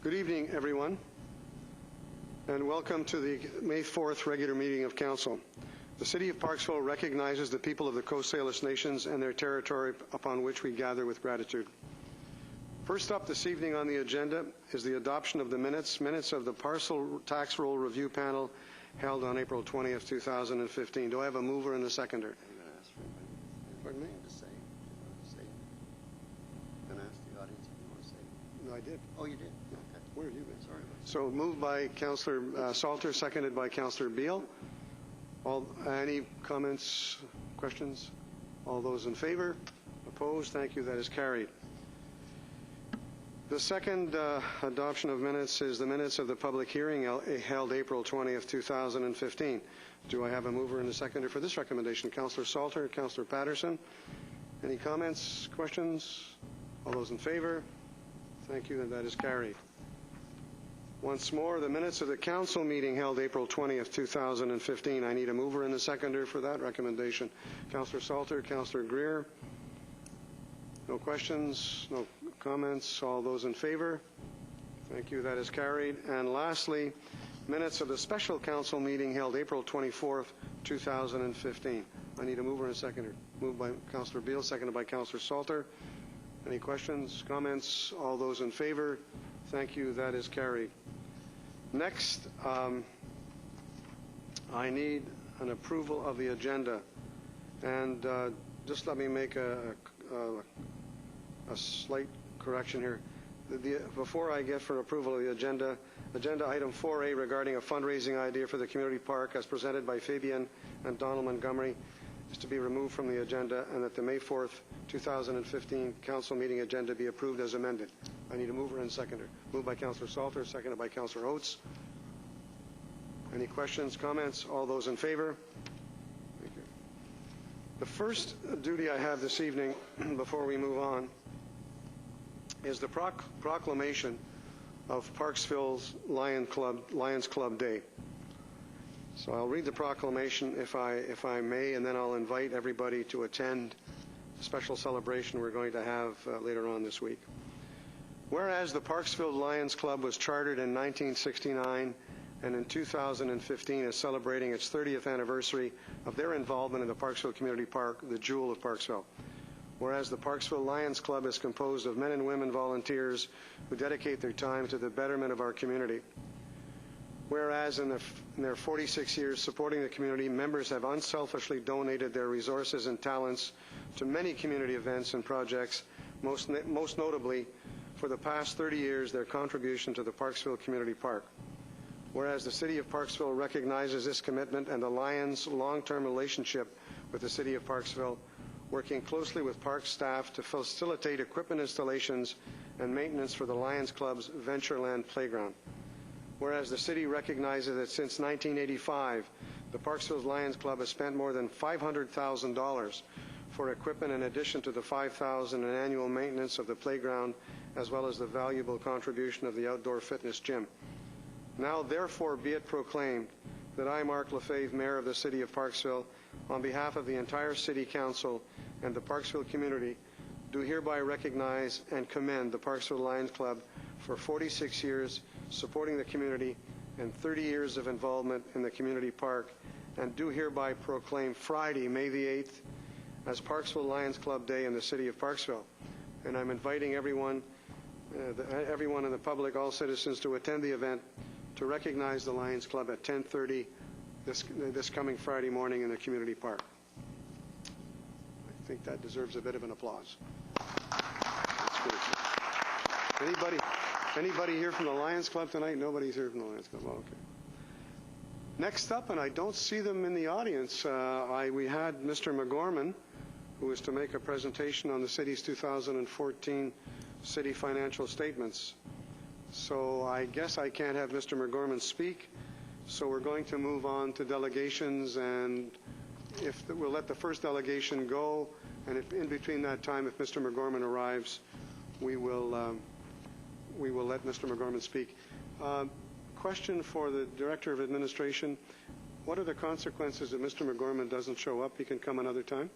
Good evening, everyone, and welcome to the May 4th regular meeting of Council. The City of Parksville recognizes the people of the Coast Salish Nations and their territory upon which we gather with gratitude. First up this evening on the agenda is the adoption of the minutes of the Parcel Tax Roll Review Panel held on April 20th, 2015. Do I have a mover and a seconder? I'm going to ask for anybody. Pardon me? To say. I'm going to ask the audience if you want to say. No, I did. Oh, you did? Okay. Where have you been? Sorry about that. So moved by Councillor Salter, seconded by Councillor Beale. Any comments, questions? All those in favor? Opposed? Thank you. That is carried. The second adoption of minutes is the minutes of the public hearing held April 20th, 2015. Do I have a mover and a seconder for this recommendation? Councillor Salter, Councillor Patterson. Any comments, questions? All those in favor? Thank you, and that is carried. Once more, the minutes of the council meeting held April 20th, 2015. I need a mover and a seconder for that recommendation. Councillor Salter, Councillor Greer. No questions, no comments. All those in favor? Thank you. That is carried. And lastly, minutes of the special council meeting held April 24th, 2015. I need a mover and a seconder. Moved by Councillor Beale, seconded by Councillor Salter. Any questions, comments? All those in favor? Thank you. That is carried. Next, I need an approval of the agenda. And just let me make a slight correction here. Before I get for approval of the agenda item 4A regarding a fundraising idea for the community park as presented by Fabian and Donald Montgomery is to be removed from the agenda, and that the May 4th, 2015 council meeting agenda be approved as amended. I need a mover and seconder. Moved by Councillor Salter, seconded by Councillor Oates. Any questions, comments? All those in favor? Thank you. The first duty I have this evening, before we move on, is the proclamation of Parksville's Lions Club Day. So I'll read the proclamation if I may, and then I'll invite everybody to attend the special celebration we're going to have later on this week. Whereas the Parksville Lions Club was chartered in 1969 and in 2015 is celebrating its 30th anniversary of their involvement in the Parksville Community Park, the jewel of Parksville. Whereas the Parksville Lions Club is composed of men and women volunteers who dedicate their time to the betterment of our community. Whereas in their 46 years supporting the community, members have unselfishly donated their resources and talents to many community events and projects, most notably, for the past 30 years, their contribution to the Parksville Community Park. Whereas the City of Parksville recognizes this commitment and the Lions' long-term relationship with the City of Parksville, working closely with park staff to facilitate equipment installations and maintenance for the Lions Club's Ventureland playground. Whereas the City recognizes that since 1985, the Parksville Lions Club has spent more than $500,000 for equipment in addition to the $5,000 in annual maintenance of the playground, as well as the valuable contribution of the outdoor fitness gym. Now, therefore, be it proclaimed that I, Mark Lefebvre, Mayor of the City of Parksville, on behalf of the entire City Council and the Parksville community, do hereby recognize and commend the Parksville Lions Club for 46 years supporting the community and 30 years of involvement in the community park, and do hereby proclaim Friday, May the 8th, as Parksville Lions Club Day in the City of Parksville. And I'm inviting everyone in the public, all citizens, to attend the event to recognize the Lions Club at 10:30 this coming Friday morning in the community park. I think that deserves a bit of an applause. That's good. Anybody here from the Lions Club tonight? Nobody's here from the Lions Club. Oh, okay. Next up, and I don't see them in the audience, we had Mr. McGorman, who was to make a presentation on the city's 2014 city financial statements. So I guess I can't have Mr. McGorman speak, so we're going to move on to delegations, and we'll let the first delegation go, and if in between that time, if Mr. McGorman arrives, we will let Mr. McGorman speak. Question for the Director of Administration. What are the consequences if Mr. McGorman doesn't show up? He can come another time?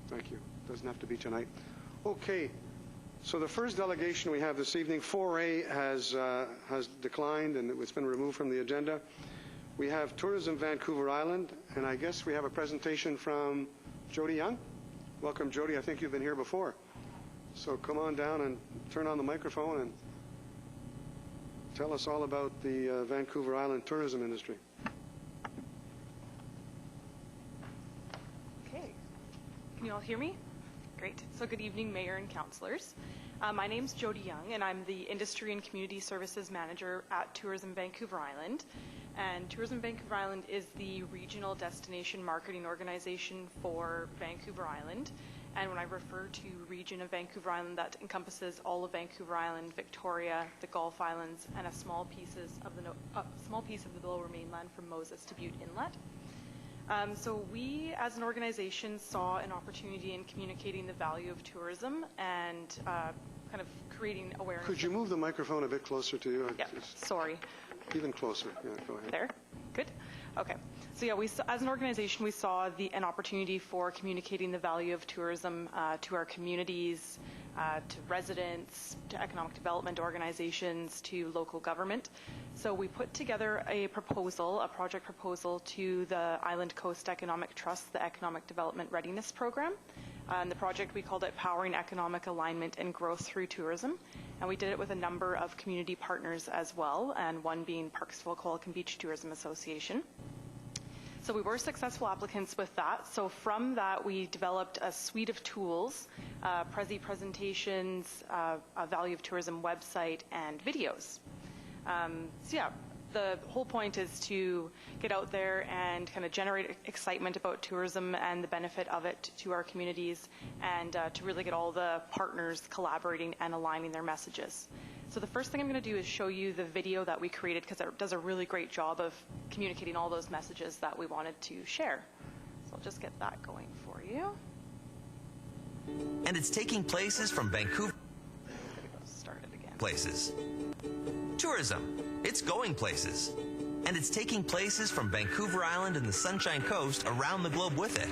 Thank you. Doesn't have to be tonight. Okay. So the first delegation we have this evening, 4A, has declined and it's been removed from the agenda. We have Tourism Vancouver Island, and I guess we have a presentation from Jody Young. Welcome, Jody. I think you've been here before. So come on down and turn on the microphone and tell us all about the Vancouver Island tourism industry. Okay. Can you all hear me? Great. So good evening, Mayor and Councillors. My name's Jody Young, and I'm the Industry and Community Services Manager at Tourism Vancouver Island. And Tourism Vancouver Island is the regional destination marketing organization for Vancouver Island. And when I refer to region of Vancouver Island, that encompasses all of Vancouver Island, Victoria, the Gulf Islands, and a small piece of the Lower Mainland from Moses to Butte Inlet. So we, as an organization, saw an opportunity in communicating the value of tourism and kind of creating awareness. Could you move the microphone a bit closer to you? Yeah, sorry. Even closer. Yeah, go ahead. There? Good? Okay. So yeah, as an organization, we saw an opportunity for communicating the value of tourism to our communities, to residents, to economic development organizations, to local government. So we put together a project proposal to the Island Coast Economic Trust, the Economic Development Readiness Program. And the project, we called it Powering Economic Alignment and Growth Through Tourism. And we did it with a number of community partners as well, and one being Parksville Qualicum Beach Tourism Association. So we were successful applicants with that. So from that, we developed a suite of tools, presentations, a value of tourism website, and videos. So yeah, the whole point is to get out there and kind of generate excitement about tourism and the benefit of it to our communities, and to really get all the partners collaborating and aligning their messages. So the first thing I'm going to do is show you the video that we created, because it does a really great job of communicating all those messages that we wanted to share. So I'll just get that going for you. And it's taking places from Vancouver. Start it again. Places. Tourism. It's going places. And it's taking places from Vancouver Island and the Sunshine Coast around the globe with it.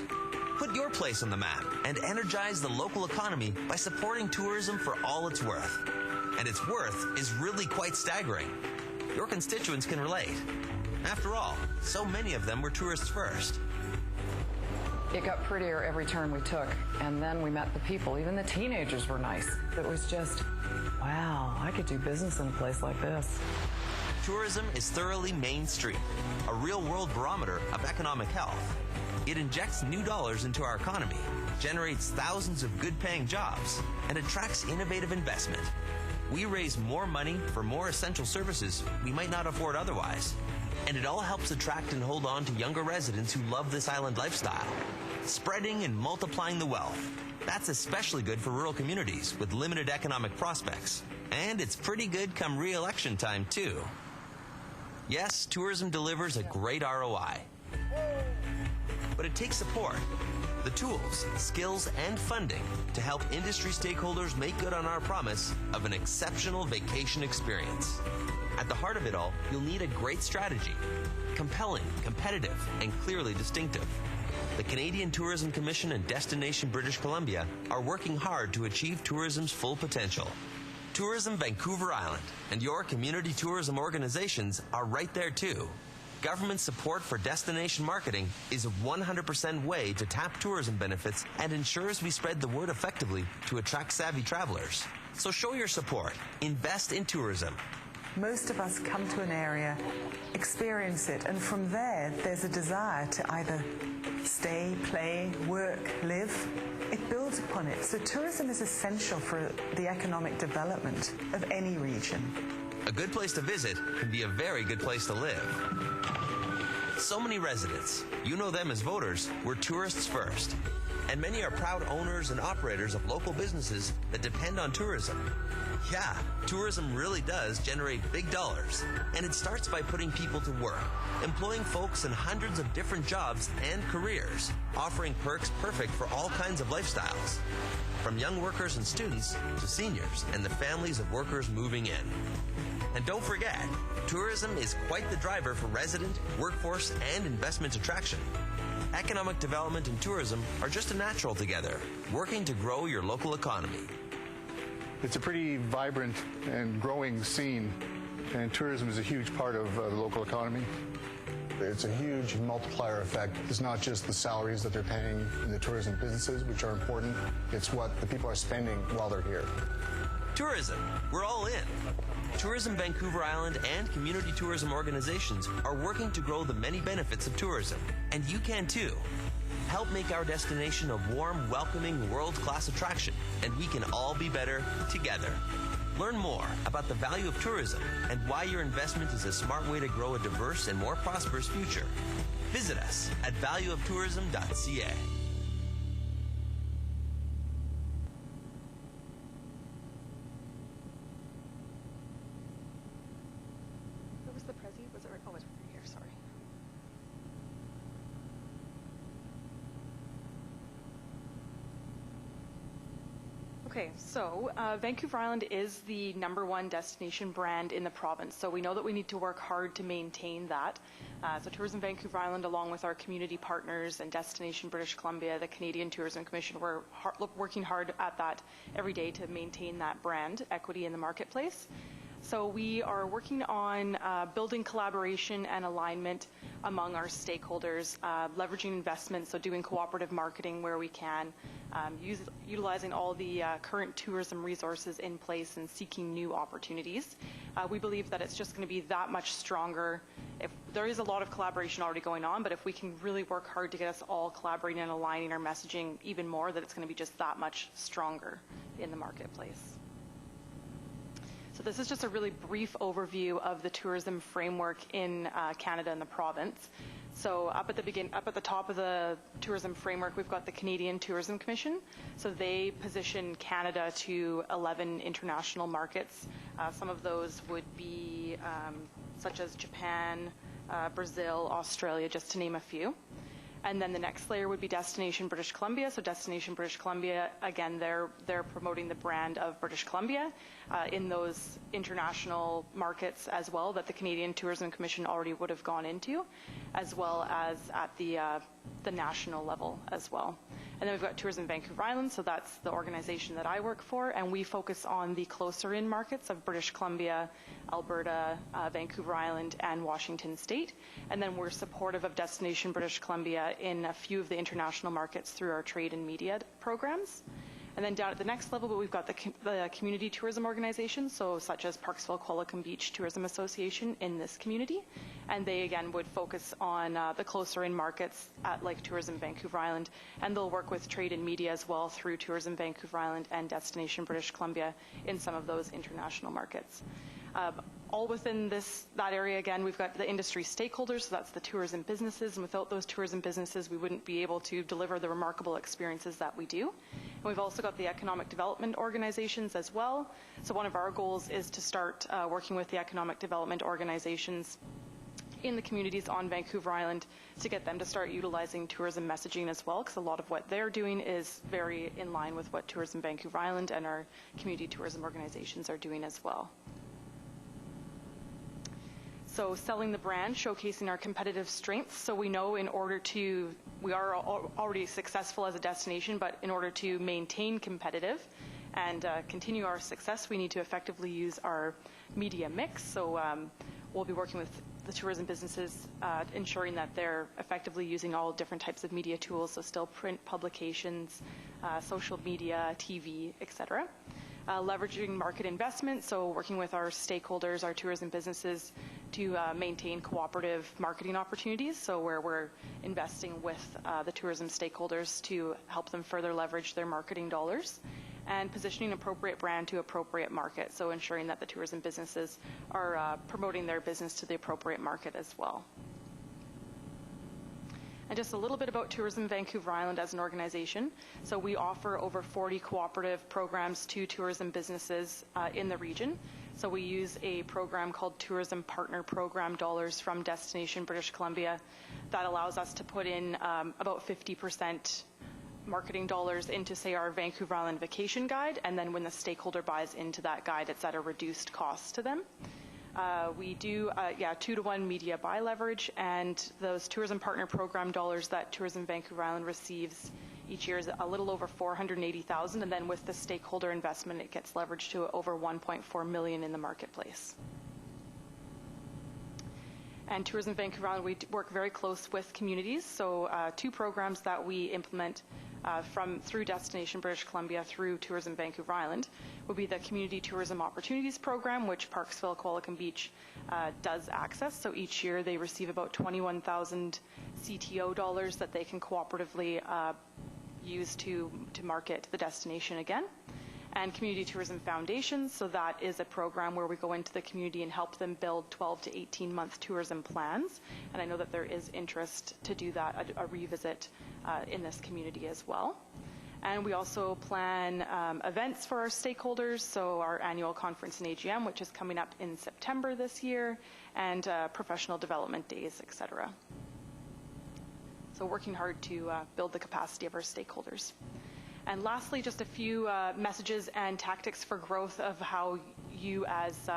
Put your place on the map and energize the local economy by supporting tourism for all it's worth. And its worth is really quite staggering. Your constituents can relate. After all, so many of them were tourists first. It got prettier every turn we took, and then we met the people. Even the teenagers were nice. It was just, wow, I could do business in a place like this. Tourism is thoroughly mainstream, a real-world barometer of economic health. It injects new dollars into our economy, generates thousands of good-paying jobs, and attracts innovative investment. We raise more money for more essential services we might not afford otherwise. And it all helps attract and hold on to younger residents who love this island lifestyle, spreading and multiplying the wealth. That's especially good for rural communities with limited economic prospects. And it's pretty good come re-election time, too. Yes, tourism delivers a great ROI. But it takes support, the tools, skills, and funding to help industry stakeholders make good on our promise of an exceptional vacation experience. At the heart of it all, you'll need a great strategy. Compelling, competitive, and clearly distinctive. The Canadian Tourism Commission and Destination British Columbia are working hard to achieve tourism's full potential. Tourism Vancouver Island and your community tourism organizations are right there too. Government support for destination marketing is a 100% way to tap tourism benefits and ensures we spread the word effectively to attract savvy travelers. So show your support. Invest in tourism. Most of us come to an area, experience it, and from there, there's a desire to either stay, play, work, live. It builds upon it. So tourism is essential for the economic development of any region. A good place to visit can be a very good place to live. So many residents, you know them as voters, were tourists first. And many are proud owners and operators of local businesses that depend on tourism. Yeah, tourism really does generate big dollars, and it starts by putting people to work, employing folks in hundreds of different jobs and careers, offering perks perfect for all kinds of lifestyles, from young workers and students to seniors and the families of workers moving in. And don't forget, tourism is quite the driver for resident, workforce, and investment attraction. Economic development and tourism are just a natural together, working to grow your local economy. It's a pretty vibrant and growing scene, and tourism is a huge part of the local economy. It's a huge multiplier effect. It's not just the salaries that they're paying in the tourism businesses, which are important. It's what the people are spending while they're here. Tourism, we're all in. Tourism Vancouver Island and community tourism organizations are working to grow the many benefits of tourism, and you can too. Help make our destination a warm, welcoming, world-class attraction, and we can all be better together. Learn more about the value of tourism and why your investment is a smart way to grow a diverse and more prosperous future. Visit us at valueoftourism.ca. Where was the Prezi? Was it right? Oh, it's right here, sorry. Okay, so Vancouver Island is the #1 destination brand in the province, so we know that we need to work hard to maintain that. So Tourism Vancouver Island, along with our community partners and Destination British Columbia, the Canadian Tourism Commission, we're working hard at that every day to maintain that brand equity in the marketplace. So we are working on building collaboration and alignment among our stakeholders, leveraging investments, so doing cooperative marketing where we can, utilizing all the current tourism resources in place and seeking new opportunities. We believe that it's just going to be that much stronger. If there is a lot of collaboration already going on, but if we can really work hard to get us all collaborating and aligning our messaging even more, that it's going to be just that much stronger in the marketplace. So this is just a really brief overview of the tourism framework in Canada and the province. So up at the top of the tourism framework, we've got the Canadian Tourism Commission. So they position Canada to 11 international markets. Some of those would be such as Japan, Brazil, Australia, just to name a few. And then the next layer would be Destination British Columbia. So Destination British Columbia, again, they're promoting the brand of British Columbia in those international markets as well that the Canadian Tourism Commission already would have gone into, as well as at the national level as well. And then we've got Tourism Vancouver Island, so that's the organization that I work for, and we focus on the closer in markets of British Columbia, Alberta, Vancouver Island, and Washington State. And then we're supportive of Destination British Columbia in a few of the international markets through our trade and media programs. And then down at the next level, we've got the community tourism organizations, so such as Parksville Qualicum Beach Tourism Association in this community. And they, again, would focus on the closer in markets like Tourism Vancouver Island. And they'll work with trade and media as well through Tourism Vancouver Island and Destination British Columbia in some of those international markets. All within that area, again, we've got the industry stakeholders, so that's the tourism businesses, and without those tourism businesses, we wouldn't be able to deliver the remarkable experiences that we do. And we've also got the economic development organizations as well. So one of our goals is to start working with the economic development organizations in the communities on Vancouver Island to get them to start utilizing tourism messaging as well, because a lot of what they're doing is very in line with what Tourism Vancouver Island and our community tourism organizations are doing as well. So selling the brand, showcasing our competitive strengths. So we know we are already successful as a destination, but in order to maintain competitive and continue our success, we need to effectively use our media mix. So we'll be working with the tourism businesses, ensuring that they're effectively using all different types of media tools, so still print publications, social media, TV, etc. Leveraging market investment, so working with our stakeholders, our tourism businesses, to maintain cooperative marketing opportunities, so where we're investing with the tourism stakeholders to help them further leverage their marketing dollars, and positioning appropriate brand to appropriate market, so ensuring that the tourism businesses are promoting their business to the appropriate market as well. And just a little bit about Tourism Vancouver Island as an organization. So we offer over 40 cooperative programs to tourism businesses in the region. So we use a program called Tourism Partner Program dollars from Destination British Columbia that allows us to put in about 50% marketing dollars into, say, our Vancouver Island vacation guide, and then when the stakeholder buys into that guide, it's at a reduced cost to them. We do, 2-to-1 media buy leverage, and those tourism partner program dollars that Tourism Vancouver Island receives each year is a little over $480,000, and then with the stakeholder investment, it gets leveraged to over $1.4 million in the marketplace. And Tourism Vancouver Island, we work very close with communities. So 2 programs that we implement through Destination British Columbia through Tourism Vancouver Island would be the Community Tourism Opportunities Program, which Parksville, Qualicum Beach does access. So each year they receive about 21,000 CTO dollars that they can cooperatively use to market the destination again. And Community Tourism Foundations, so that is a program where we go into the community and help them build 12 to 18-month tourism plans. And I know that there is interest to do that, a revisit in this community as well. And we also plan events for our stakeholders, so our annual conference and AGM, which is coming up in September this year, and professional development days, et cetera. So working hard to build the capacity of our stakeholders. And lastly, just a few messages and tactics for growth of how you as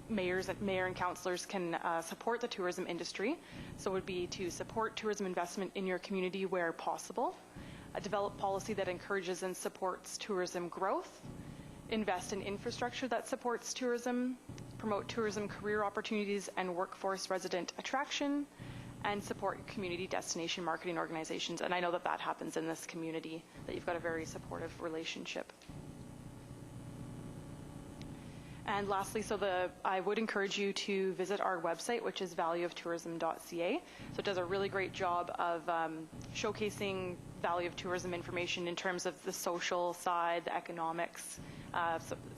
mayor and councillors can support the tourism industry. So it would be to support tourism investment in your community where possible, develop policy that encourages and supports tourism growth, invest in infrastructure that supports tourism, promote tourism career opportunities and workforce resident attraction, and support community destination marketing organizations. And I know that that happens in this community, that you've got a very supportive relationship. And lastly, I would encourage you to visit our website, which is valueoftourism.ca. So it does a really great job of showcasing value of tourism information in terms of the social side, the economics,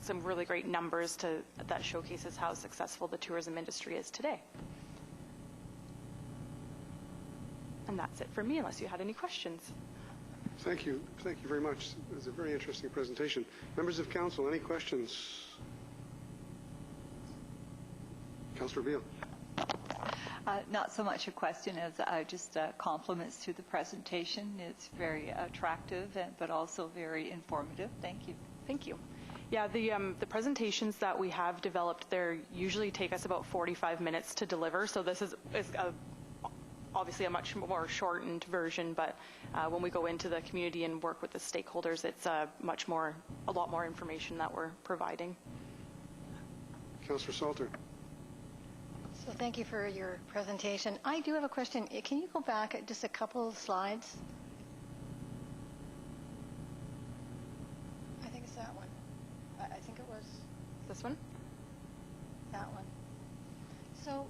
some really great numbers that showcases how successful the tourism industry is today. And that's it for me, unless you had any questions. Thank you. Thank you very much. It was a very interesting presentation. Members of council, any questions? Councillor Beale. Not so much a question as just compliments to the presentation. It's very attractive, but also very informative. Thank you. Thank you. Yeah, the presentations that we have developed there usually take us about 45 minutes to deliver. So this is obviously a much more shortened version, but when we go into the community and work with the stakeholders, it's a lot more information that we're providing. Councillor Salter. So thank you for your presentation. I do have a question. Can you go back just a couple of slides? I think it's that one. I think it was This one? that one. So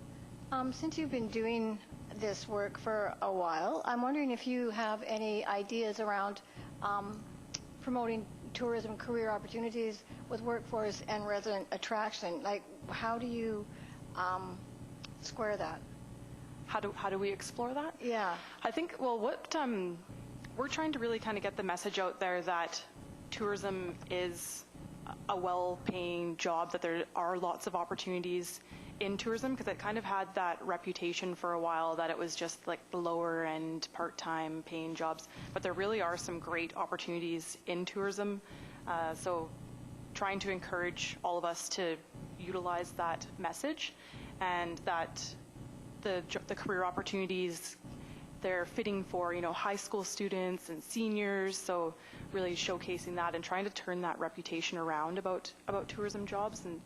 since you've been doing this work for a while, I'm wondering if you have any ideas around promoting tourism career opportunities with workforce and resident attraction. Like, how do you square that? How do we explore that? Yeah. I think, well, what we're trying to really kind of get the message out there that tourism is a well-paying job, that there are lots of opportunities in tourism, because it kind of had that reputation for a while that it was just like the lower end part-time paying jobs, but there really are some great opportunities in tourism. So trying to encourage all of us to utilize that message, and that the career opportunities, they're fitting for, high school students and seniors. So really showcasing that and trying to turn that reputation around about tourism jobs. And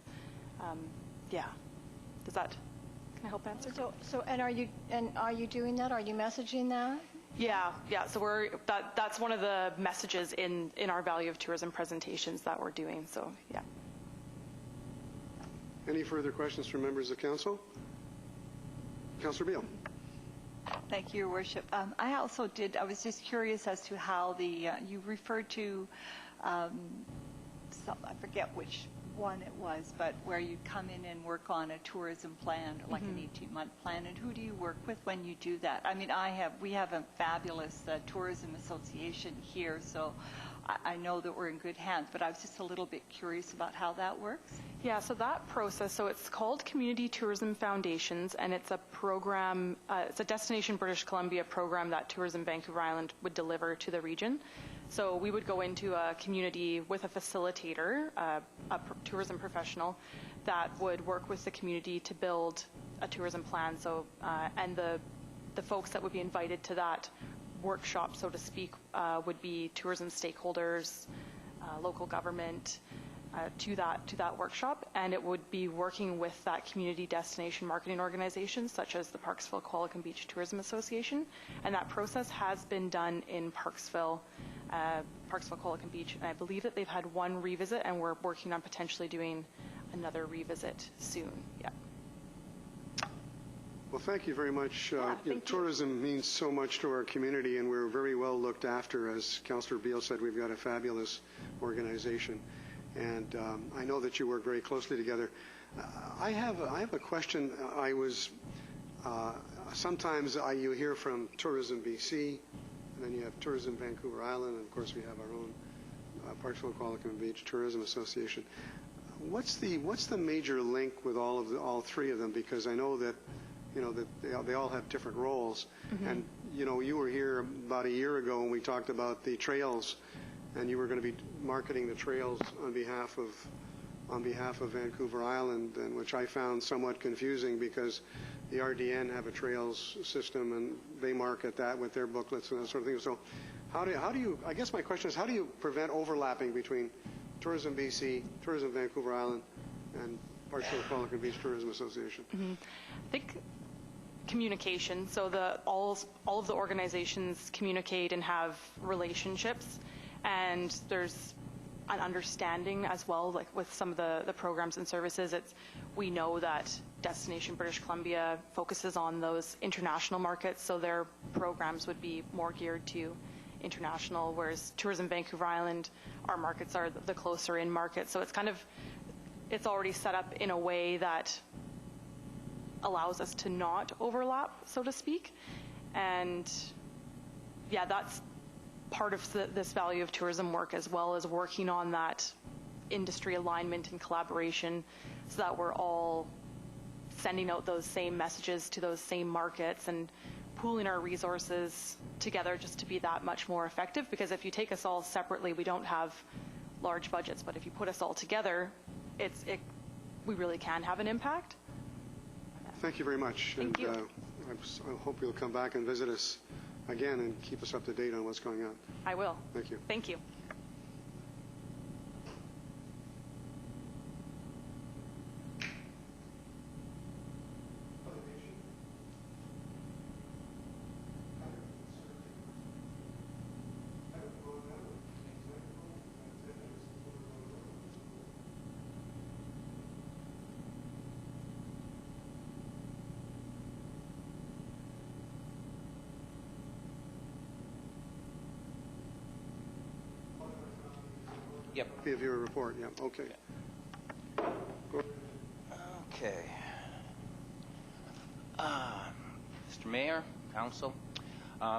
yeah. Can I help answer? So are you doing that? Are you messaging that? Yeah. So that's one of the messages in our value of tourism presentations that we're doing. So yeah. Any further questions from members of council? Councillor Beale. Thank you, Your Worship. I was just curious as to how you referred to, I forget which one it was, but where you come in and work on a tourism plan, like an 18-month plan, and who do you work with when you do that? I mean, we have a fabulous tourism association here, so I know that we're in good hands, but I was just a little bit curious about how that works. Yeah, so that process, so it's called Community Tourism Foundations, and it's a program, it's a Destination British Columbia program that Tourism Vancouver Island would deliver to the region. So we would go into a community with a facilitator, a tourism professional, that would work with the community to build a tourism plan. So, and the folks that would be invited to that workshop, so to speak, would be tourism stakeholders, local government, to that workshop, and it would be working with that community destination marketing organization, such as the Parksville Qualicum Beach Tourism Association, and that process has been done in Parksville Qualicum Beach, and I believe that they've had one revisit, and we're working on potentially doing another revisit soon. Yeah. Well, thank you very much. Thank you. Tourism means so much to our community, and we're very well looked after. As Councillor Beale said, we've got a fabulous organization, and I know that you work very closely together. I have a question. Sometimes you hear from Tourism BC, and then you have Tourism Vancouver Island, and of course we have our own Parksville Qualicum Beach Tourism Association. What's the major link with all three of them? Because I know that that they all have different roles. Mm-hmm. And you were here about a year ago when we talked about the trails, and you were going to be marketing the trails on behalf of Vancouver Island, and which I found somewhat confusing because the RDN have a trails system and they market that with their booklets and that sort of thing. So how do you I guess my question is, how do you prevent overlapping between Tourism BC, Tourism Vancouver Island, and Parksville Qualicum Beach Tourism Association? Mm-hmm. I think communication. So all of the organizations communicate and have relationships, and there's an understanding as well. Like with some of the programs and services, we know that Destination British Columbia focuses on those international markets, so their programs would be more geared to international, whereas Tourism Vancouver Island, our markets are the closer in markets. So it's already set up in a way that allows us to not overlap, so to speak. And yeah, that's part of this value of tourism work, as well as working on that industry alignment and collaboration, so that we're all sending out those same messages to those same markets and pooling our resources together just to be that much more effective. Because if you take us all separately, we don't have large budgets, but if you put us all together, we really can have an impact. Thank you very much. Thank you. I hope you'll come back and visit us again and keep us up to date on what's going on. I will. Thank you. Thank you. Yep. Copy of your report. Yeah. Okay. Okay. Mr. Mayor, Council,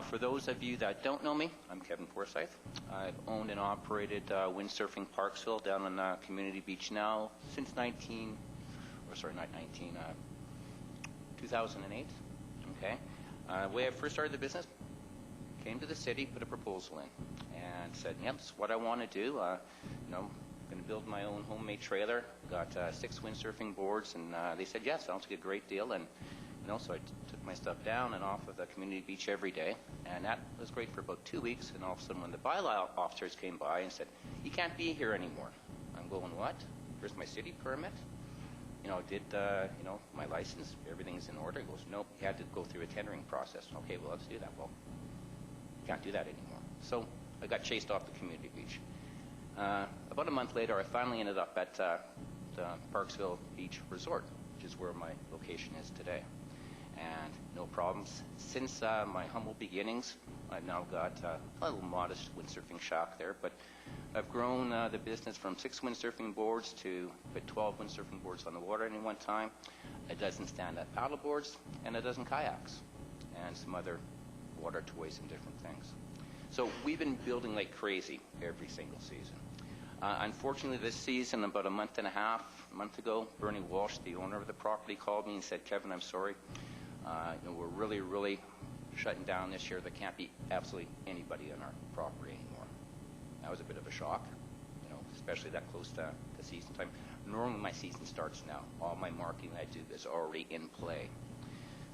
for those of you that don't know me, I'm Kevin Forsyth. I've owned and operated windsurfing Parksville down on Community Beach now since 2008. Okay. The way I first started the business, came to the city, put a proposal in, and said, yep, this is what I want to do. I'm going to build my own homemade trailer. Got 6 windsurfing boards, and they said, yes, sounds like a great deal. And so I took my stuff down and off of the community beach every day, and that was great for about 2 weeks. And all of a sudden, when the Bylaw officers came by and said, you can't be here anymore. I'm going, what? Where's my city permit? Did my license? Everything's in order. He goes, nope, you had to go through a tendering process. Okay, well, let's do that. Well, can't do that anymore. So I got chased off the community beach. About a month later, I finally ended up at the Parksville Beach Resort, which is where my location is today. And no problems. Since my humble beginnings, I've now got a little modest windsurfing shop there, but I've grown the business from 6 windsurfing boards to put 12 windsurfing boards on the water at any one time, a dozen stand-up paddle boards, and a dozen kayaks, and some other water toys and different things. So we've been building like crazy every single season. Unfortunately, this season, about a month ago, Bernie Walsh, the owner of the property, called me and said, Kevin, I'm sorry. We're really, really shutting down this year. There can't be absolutely anybody on our property anymore. That was a bit of a shock, especially that close to season time. Normally my season starts now. All my marketing I do is already in play.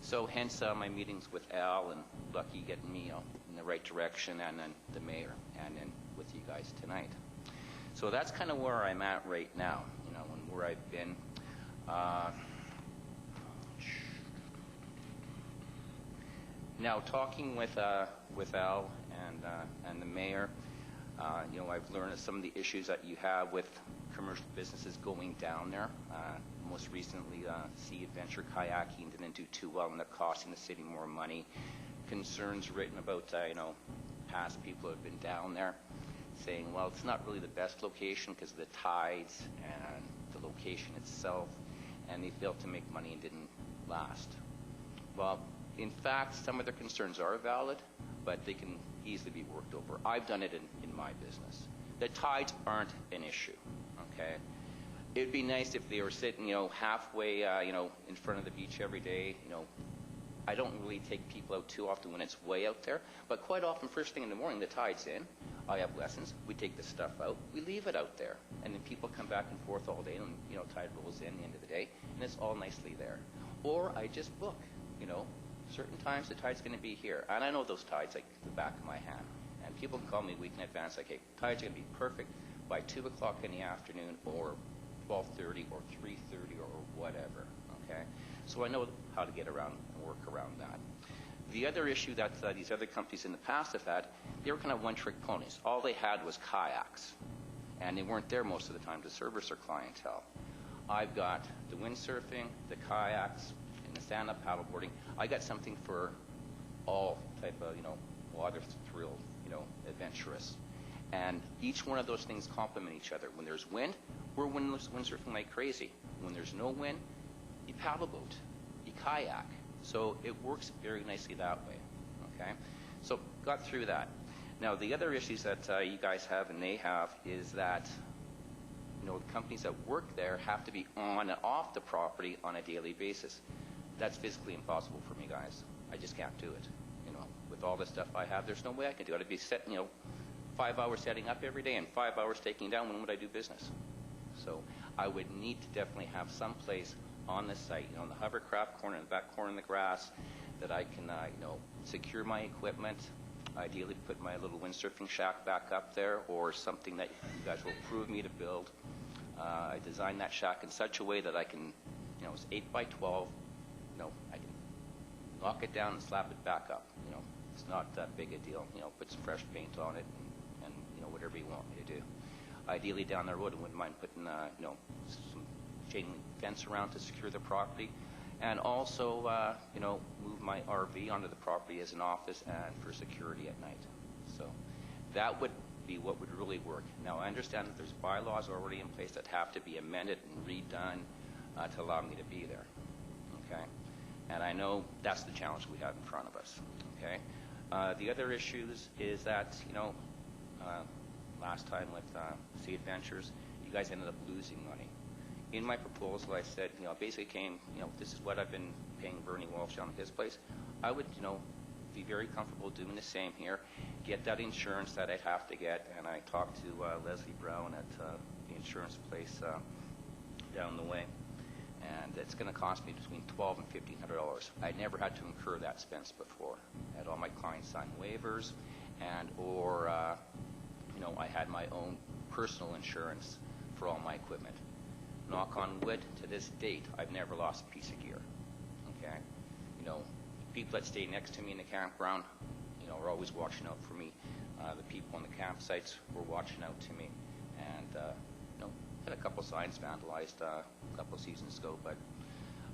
So hence my meetings with Al and Lucky getting me in the right direction, and then the mayor, and then with you guys tonight. So that's kind of where I'm at right now, and where I've been. Now, talking with Al and the mayor, I've learned some of the issues that you have with commercial businesses going down there. Most recently, Sea Adventure Kayaking didn't do too well, and they're costing the city more money. Concerns written about, past people who have been down there, saying, well, it's not really the best location because of the tides and the location itself, and they failed to make money and didn't last. Well, in fact, some of their concerns are valid, but they can easily be worked over. I've done it in my business. The tides aren't an issue, okay? It'd be nice if they were sitting, halfway, in front of the beach every day. I don't really take people out too often when it's way out there, but quite often, first thing in the morning, the tide's in. I have lessons. We take the stuff out. We leave it out there, and then people come back and forth all day, and tide rolls in the end of the day, and it's all nicely there. Or I just book, certain times the tide's going to be here, and I know those tides like the back of my hand. And people can call me a week in advance, like, hey, tide's going to be perfect by 2 o'clock in the afternoon, or 12:30, or 3:30, or whatever. Okay, so I know how to get around and work around that. The other issue that these other companies in the past have had, they were kind of one-trick ponies. All they had was kayaks, and they weren't there most of the time to service their clientele. I've got the windsurfing, the kayaks, and the stand-up paddleboarding. I got something for all type of, water thrill, adventurous. And each one of those things complement each other. When there's wind, we're windsurfing like crazy. When there's no wind, you paddleboat, you kayak. So it works very nicely that way, okay? So got through that. Now, the other issues that you guys have and they have is that, the companies that work there have to be on and off the property on a daily basis. That's physically impossible for me, guys. I just can't do it. With all the stuff I have, there's no way I can do it. I'd be setting, 5 hours setting up every day and 5 hours taking down. When would I do business? So I would need to definitely have some place on the site, in the hovercraft corner, in the back corner in the grass, that I can, secure my equipment, ideally put my little windsurfing shack back up there, or something that you guys will approve me to build. I designed that shack in such a way that I can, it's 8 by 12, I can knock it down and slap it back up. It's not that big a deal. Put some fresh paint on it and whatever you want me to do. Ideally down the road, I wouldn't mind putting, some chain link fence around to secure the property, and also, move my RV onto the property as an office and for security at night. So that would be what would really work. Now, I understand that there's bylaws already in place that have to be amended and redone to allow me to be there. Okay, and I know that's the challenge we have in front of us. Okay, the other issues is that last time with Sea Adventures, you guys ended up losing money. In my proposal, I said, basically came, this is what I've been paying Bernie Walsh on his place. I would, be very comfortable doing the same here, get that insurance that I'd have to get, and I talked to Leslie Brown at the insurance place down the way, and it's going to cost me between $1,200 and $1,500. I never had to incur that expense before. I had all my clients sign waivers, or I had my own personal insurance for all my equipment. Knock on wood, to this date, I've never lost a piece of gear. Okay, people that stay next to me in the campground, are always watching out for me. The people on the campsites were watching out to me, and had a couple signs vandalized a couple seasons ago, but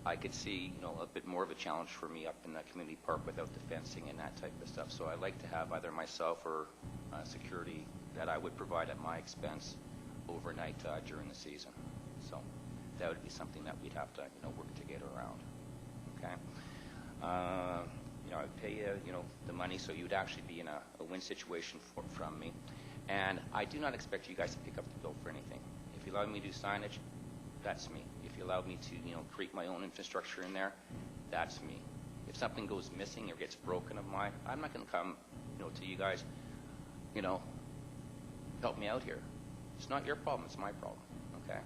I could see, a bit more of a challenge for me up in the community park without the fencing and that type of stuff. So I like to have either myself or security that I would provide at my expense overnight during the season. So that would be something that we'd have to, work to get around. Okay. I'd pay you, the money, so you'd actually be in a win situation from me. And I do not expect you guys to pick up the bill for anything. If you allow me to do signage, that's me. If you allow me to, create my own infrastructure in there, that's me. If something goes missing or gets broken of mine, I'm not going to come, to you guys, help me out here. It's not your problem, it's my problem, okay?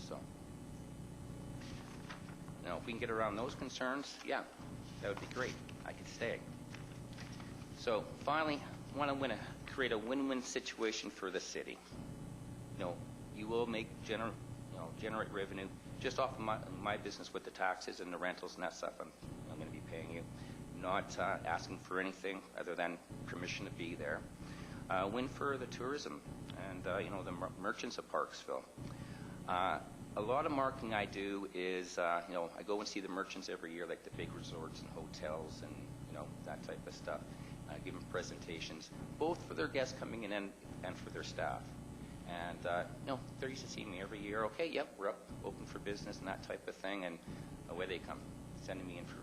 So, now, if we can get around those concerns, yeah, that would be great. I could stay. So, finally, I want to create a win-win situation for the city. You will make generate revenue just off of my business with the taxes and the rentals and that stuff. I'm going to be paying you, not asking for anything other than permission to be there. Win for the tourism and the merchants of Parksville. A lot of marketing I do is I go and see the merchants every year, like the big resorts and hotels and that type of stuff. I give them presentations, both for their guests coming in and for their staff. And they're used to seeing me every year. Okay, yep, we're up, open for business and that type of thing. And away they come, sending me in for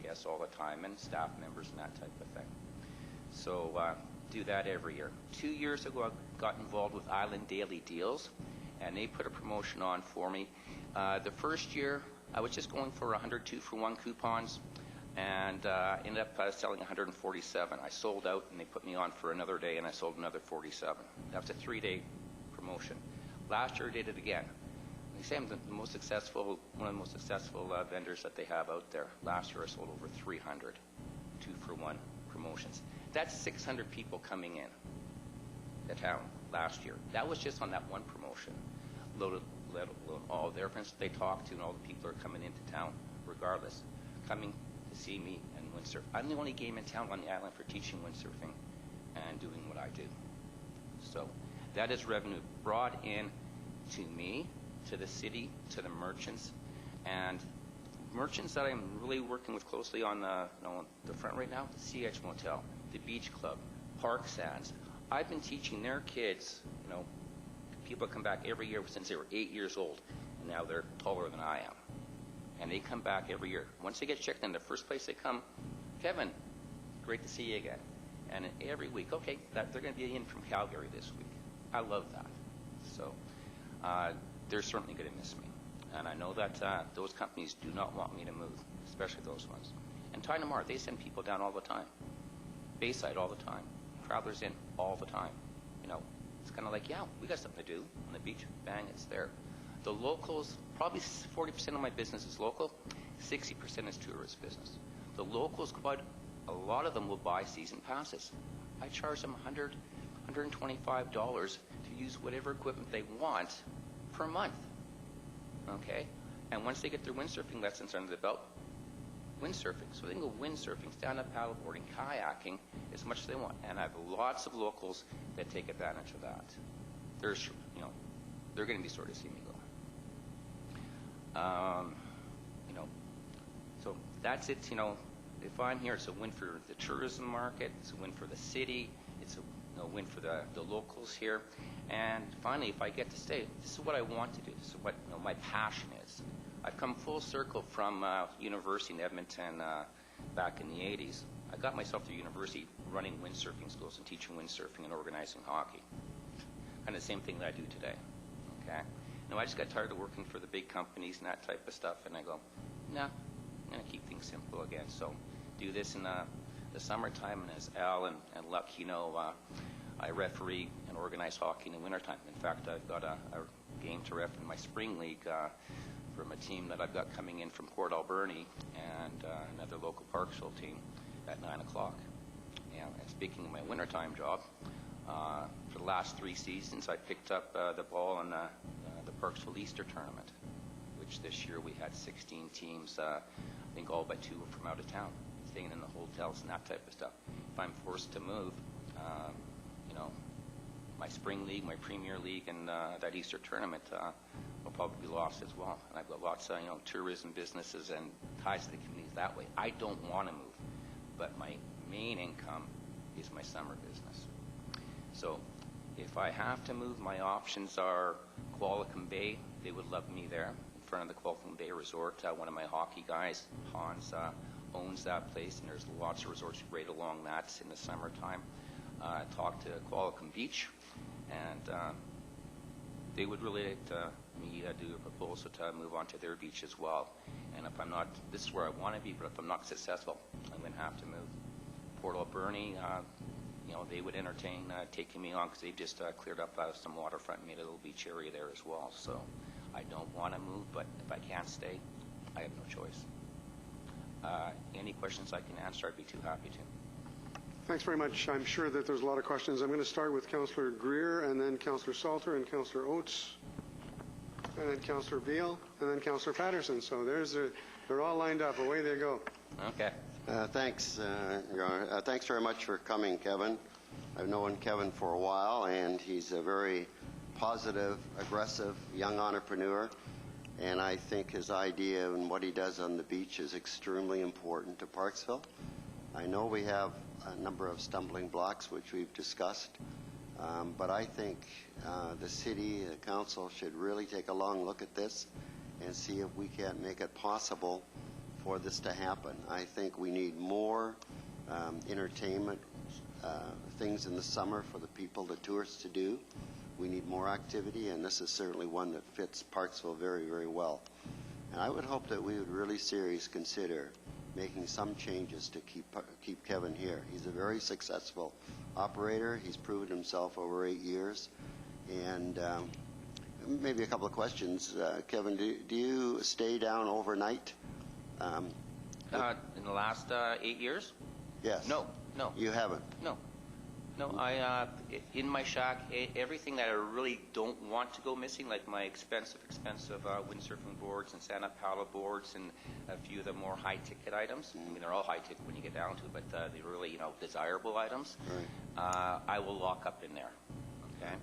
guests all the time and staff members and that type of thing. So do that every year. 2 years ago, I got involved with Island Daily Deals, and they put a promotion on for me. The first year, I was just going for 100 2-for-1 coupons, and ended up selling 147. I sold out, and they put me on for another day, and I sold another 47. That was a 3-day promotion. Last year, I did it again. They say I'm one of the most successful vendors that they have out there. Last year, I sold over 300 2-for-1 promotions. That's 600 people coming in to town last year. That was just on that one promotion. Let alone all their friends they talk to and all the people that are coming into town, regardless, coming to see me and windsurf. I'm the only game in town on the island for teaching windsurfing and doing what I do. So that is revenue brought in to me, to the city, to the merchants, and merchants that I'm really working with closely on the front right now, the CH Motel, the Beach Club, Park Sands. I've been teaching their kids, people come back every year since they were 8 years old, and now they're taller than I am. And they come back every year. Once they get checked in, the first place they come, Kevin, great to see you again. And every week, okay, they're going to be in from Calgary this week. I love that. So they're certainly going to miss me. And I know that those companies do not want me to move, especially those ones. And Tynamar, they send people down all the time. Bayside all the time. Travelers in all the time. It's kind of like, yeah, we got something to do on the beach. Bang, it's there. The locals, probably 40% of my business is local, 60% is tourist business. The locals, quite a lot of them will buy season passes. I charge them $100, $125 to use whatever equipment they want per month. Okay? And once they get their windsurfing lessons under the belt, windsurfing. So they can go windsurfing, stand-up paddleboarding, kayaking, as much as they want. And I have lots of locals that take advantage of that. They're going to be sort of seeing me go. So that's it. If I'm here, it's a win for the tourism market. It's a win for the city. It's a win for the locals here. And finally, if I get to stay, this is what I want to do. This is what my passion is. I've come full circle from university in Edmonton back in the 80s. I got myself through university running windsurfing schools and teaching windsurfing and organizing hockey. Kind of the same thing that I do today. Okay? I just got tired of working for the big companies and that type of stuff, and I go, nah, I'm going to keep things simple again. So do this in the summertime, and as Al and Luck, I referee and organize hockey in the wintertime. In fact, I've got a game to ref in my spring league from a team that I've got coming in from Port Alberni and another local Parksville team at 9 o'clock. And speaking of my wintertime job, for the last 3 seasons, I picked up the ball in the Parksville Easter tournament, which this year we had 16 teams. I think all but 2 were from out of town, staying in the hotels and that type of stuff. If I'm forced to move, my spring league, my premier league, and that Easter tournament will probably be lost as well. And I've got lots of tourism businesses and ties to the communities that way. I don't want to move, but my main income is my summer business. So if I have to move, my options are Qualicum Bay. They would love me there in front of the Qualicum Bay Resort. One of my hockey guys, Hans, owns that place, and there's lots of resorts right along that in the summertime. Talked to Qualicum Beach, and they would really like me do a proposal to move on to their beach as well. And if I'm not, this is where I want to be, but if I'm not successful, I'm going to have to move. Port Alberni, they would entertain taking me on because they've just cleared up some waterfront and made a little beach area there as well. So I don't want to move, but if I can't stay, I have no choice. Any questions I can answer, I'd be too happy to. Thanks very much. I'm sure that there's a lot of questions. I'm going to start with Councillor Greer, and then Councillor Salter, and Councillor Oates, and then Councillor Beale, and then Councillor Patterson. So they're all lined up. Away they go. Okay. Thanks, Your Honor. Thanks very much for coming, Kevin. I've known Kevin for a while, and he's a very positive, aggressive young entrepreneur. And I think his idea and what he does on the beach is extremely important to Parksville. I know we have a number of stumbling blocks, which we've discussed, but I think the city, the council should really take a long look at this and see if we can't make it possible for this to happen. I think we need more entertainment things in the summer for the people, the tourists to do. We need more activity, and this is certainly one that fits Parksville very, very well. And I would hope that we would really seriously consider making some changes to keep Kevin here. He's a very successful operator. He's proven himself over 8 years. And maybe a couple of questions. Kevin, do you stay down overnight? In the last 8 years? Yes. No. You haven't? No, I in my shack, everything that I really don't want to go missing, like my expensive windsurfing boards and stand-up paddle boards and a few of the more high-ticket items. I mean, they're all high-ticket when you get down to it, but the really, desirable items, Right. I will lock up in there, okay?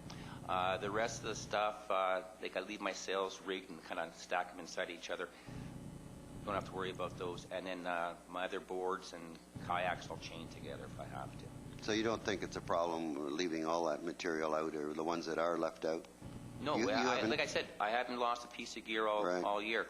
The rest of the stuff, like I leave my sails rigged and kind of stack them inside each other. Don't have to worry about those. And then my other boards and kayaks I'll chain together if I have to. So you don't think it's a problem leaving all that material out, or the ones that are left out? No, like I said, I haven't lost a piece of gear all year.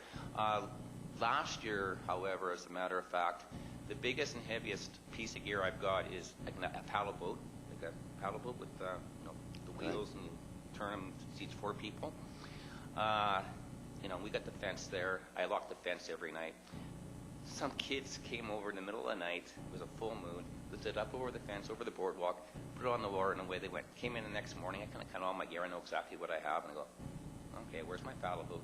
Last year, however, as a matter of fact, the biggest and heaviest piece of gear I've got is a paddle boat, like a paddle boat with the wheels, and you turn them, seats 4 people. We got the fence there. I lock the fence every night. Some kids came over in the middle of the night. It was a full moon. Lifted up over the fence, over the boardwalk, put it on the water, and away they went. Came in the next morning. I kind of count all my gear. I know exactly what I have, and I go, okay, where's my paddle boat?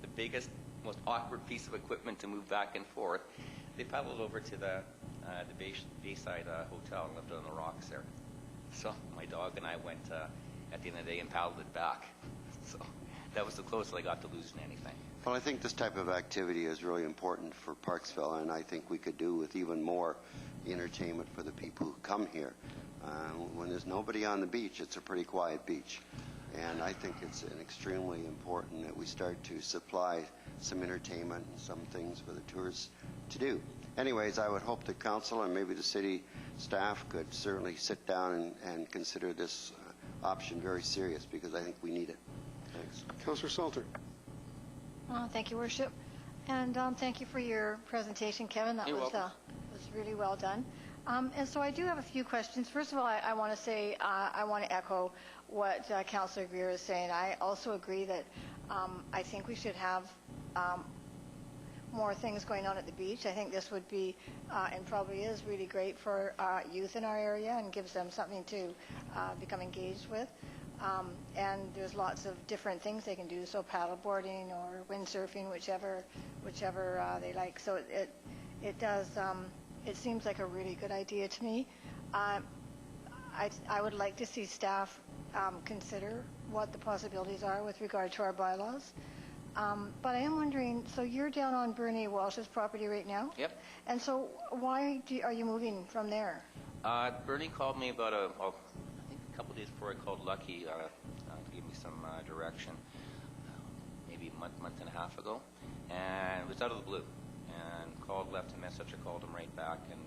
The biggest, most awkward piece of equipment to move back and forth. They paddled over to the Bayside Hotel and left it on the rocks there. So my dog and I went at the end of the day and paddled it back. So that was the closest I got to losing anything. Well, I think this type of activity is really important for Parksville, and I think we could do with even more entertainment for the people who come here. When there's nobody on the beach, it's a pretty quiet beach. And I think it's extremely important that we start to supply some entertainment and some things for the tourists to do. Anyways, I would hope the council and maybe the city staff could certainly sit down and consider this option very serious, because I think we need it. Thanks. Councillor Salter. Thank you, Worship. And thank you for your presentation, Kevin. That was really well done. And so I do have a few questions. First of all, I want to say, I want to echo what Councillor Greer is saying. I also agree that I think we should have more things going on at the beach. I think this would be, and probably is, really great for youth in our area and gives them something to become engaged with. And there's lots of different things they can do, so paddleboarding or windsurfing, whichever they like. So it does. It seems like a really good idea to me. I would like to see staff consider what the possibilities are with regard to our bylaws. But I am wondering, so you're down on Bernie Walsh's property right now? Yep. And so why are you moving from there? Bernie called me about a couple days before I called Lucky to give me some direction, maybe a month and a half ago, and it was out of the blue, and left a message. I called him right back, and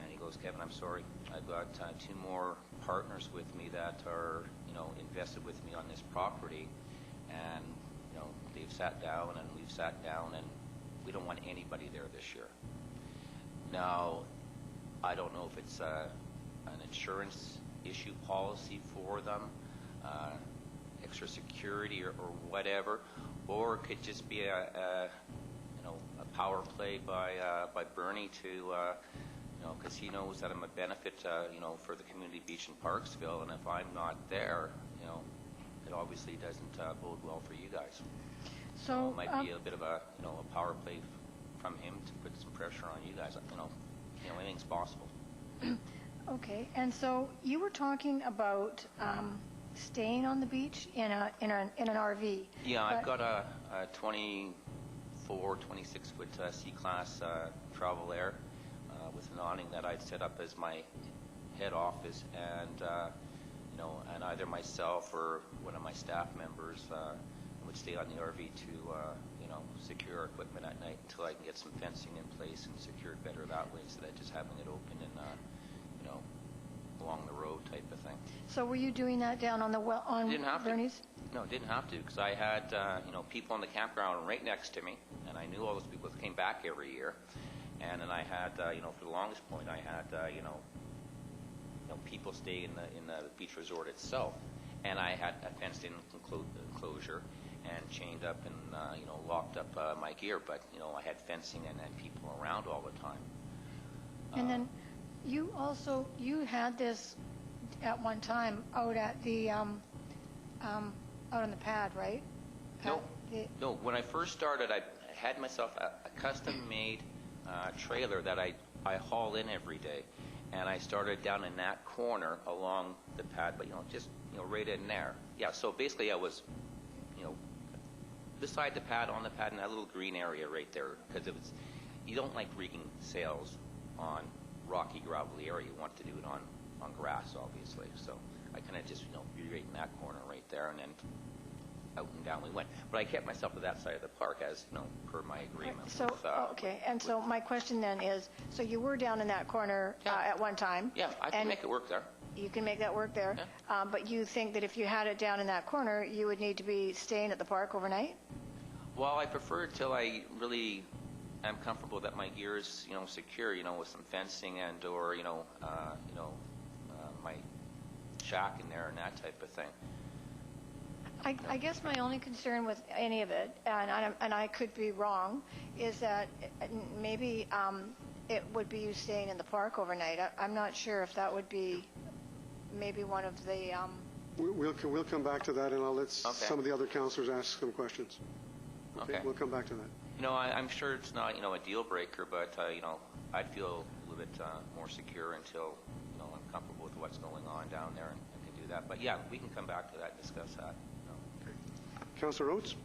he goes, Kevin, I'm sorry, I've got 2 more partners with me that are invested with me on this property, and they've sat down and we've sat down, and we don't want anybody there this year. Now, I don't know if it's an insurance issue policy for them, extra security or whatever, or it could just be a power play by Bernie to because he knows that I'm a benefit for the community beach in Parksville, and if I'm not there, it obviously doesn't bode well for you guys. So, It might be a bit of a, a power play from him to put some pressure on you guys. Anything's possible. okay, and so you were talking about staying on the beach in an RV. Yeah, I've got a 24, 26-foot C-Class Travel Air with an awning that I'd set up as my head office, and and either myself or one of my staff members would stay on the RV to secure our equipment at night until I can get some fencing in place and secure it better that way, instead of just having it open and along the road type of thing. So were you doing that down on Didn't have Bernie's? to. No, didn't have to, because I had people in the campground right next to me, and I knew all those people that came back every year. And then I had, for the longest point, I had, people stay in the beach resort itself, and I had a fenced-in enclosure and chained up and locked up my gear. But I had fencing and people around all the time. And then you had this at one time out at the out on the pad, right? No. When I first started, I had myself a custom-made trailer that I haul in every day, and I started down in that corner along the pad, but just right in there. Yeah. So basically, I was beside the pad, on the pad, in that little green area right there, because you don't like rigging sails on rocky, gravelly area. You want to do it on grass, obviously. So I kind of just be right in that corner right there, and then out and down we went. But I kept myself to that side of the park, as per my agreement. So okay, and so my question then is, so you were down in that corner at one time. Yeah, I can make it work there. You can make that work there, but you think that if you had it down in that corner, you would need to be staying at the park overnight? Well, I prefer it till I really am comfortable that my gear is, secure, with some fencing and or, my shack in there and that type of thing. I guess my only concern with any of it, and I could be wrong, is that maybe it would be you staying in the park overnight. I'm not sure if that would be maybe one of the... We'll come back to that, and I'll let some of the other councillors ask some questions. Okay. We'll come back to that. I'm sure it's not, a deal breaker, but, I'd feel a little bit more secure until, I'm comfortable with what's going on down there and can do that. But, yeah, we can come back to that and discuss that. Okay. Councillor Oates?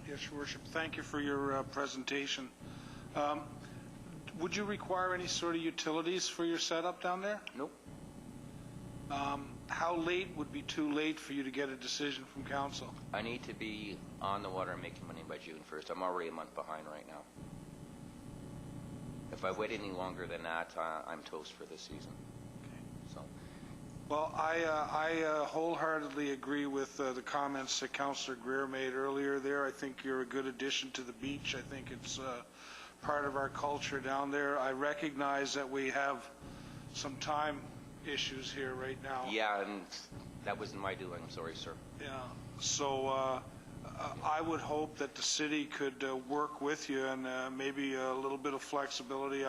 Yes, Your Worship. Thank you for your presentation. Would you require any sort of utilities for your setup down there? Nope. How late would be too late for you to get a decision from council? I need to be on the water and making money by June 1st. I'm already a month behind right now. If I wait any longer than that, I'm toast for this season. Okay. So. Well, I wholeheartedly agree with the comments that Councillor Greer made earlier there. I think you're a good addition to the beach. I think it's part of our culture down there. I recognize that we have some time issues here right now. Yeah, and that wasn't my doing. I'm sorry, sir. Yeah. So I would hope that the city could work with you, and maybe a little bit of flexibility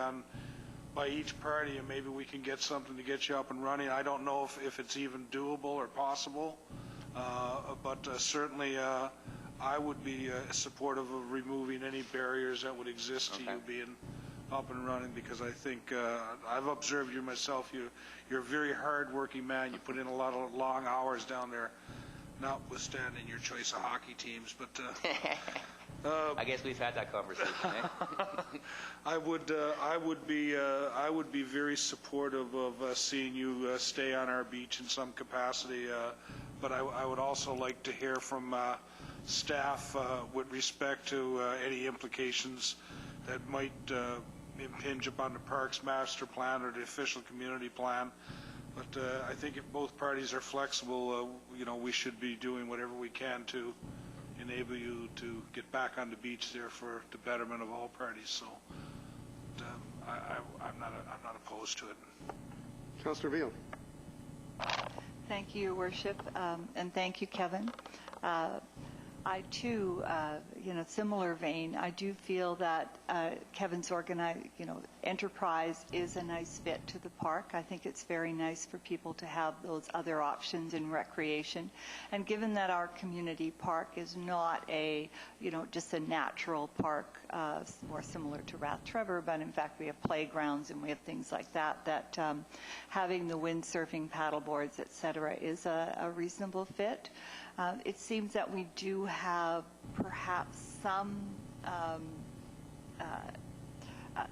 by each party, and maybe we can get something to get you up and running. I don't know if it's even doable or possible, but certainly I would be supportive of removing any barriers that would exist to you being up and running, because I think I've observed you myself. You're a very hard-working man. You put in a lot of long hours down there, notwithstanding your choice of hockey teams. But I guess we've had that conversation. I would be very supportive of seeing you stay on our beach in some capacity. But I would also like to hear from staff with respect to any implications that might impinge upon the Parks Master Plan or the official community plan. But I think if both parties are flexible, we should be doing whatever we can to enable you to get back on the beach there for the betterment of all parties. So I'm not opposed to it. Councillor Beale. Thank you, Your Worship, and thank you, Kevin. I, too, similar vein, I do feel that Kevin's enterprise is a nice fit to the park. I think it's very nice for people to have those other options in recreation. And given that our community park is not just a natural park, more similar to Rathtrevor, but in fact we have playgrounds and we have things like that, having the windsurfing, paddleboards, et cetera, is a reasonable fit. It seems that we do have perhaps some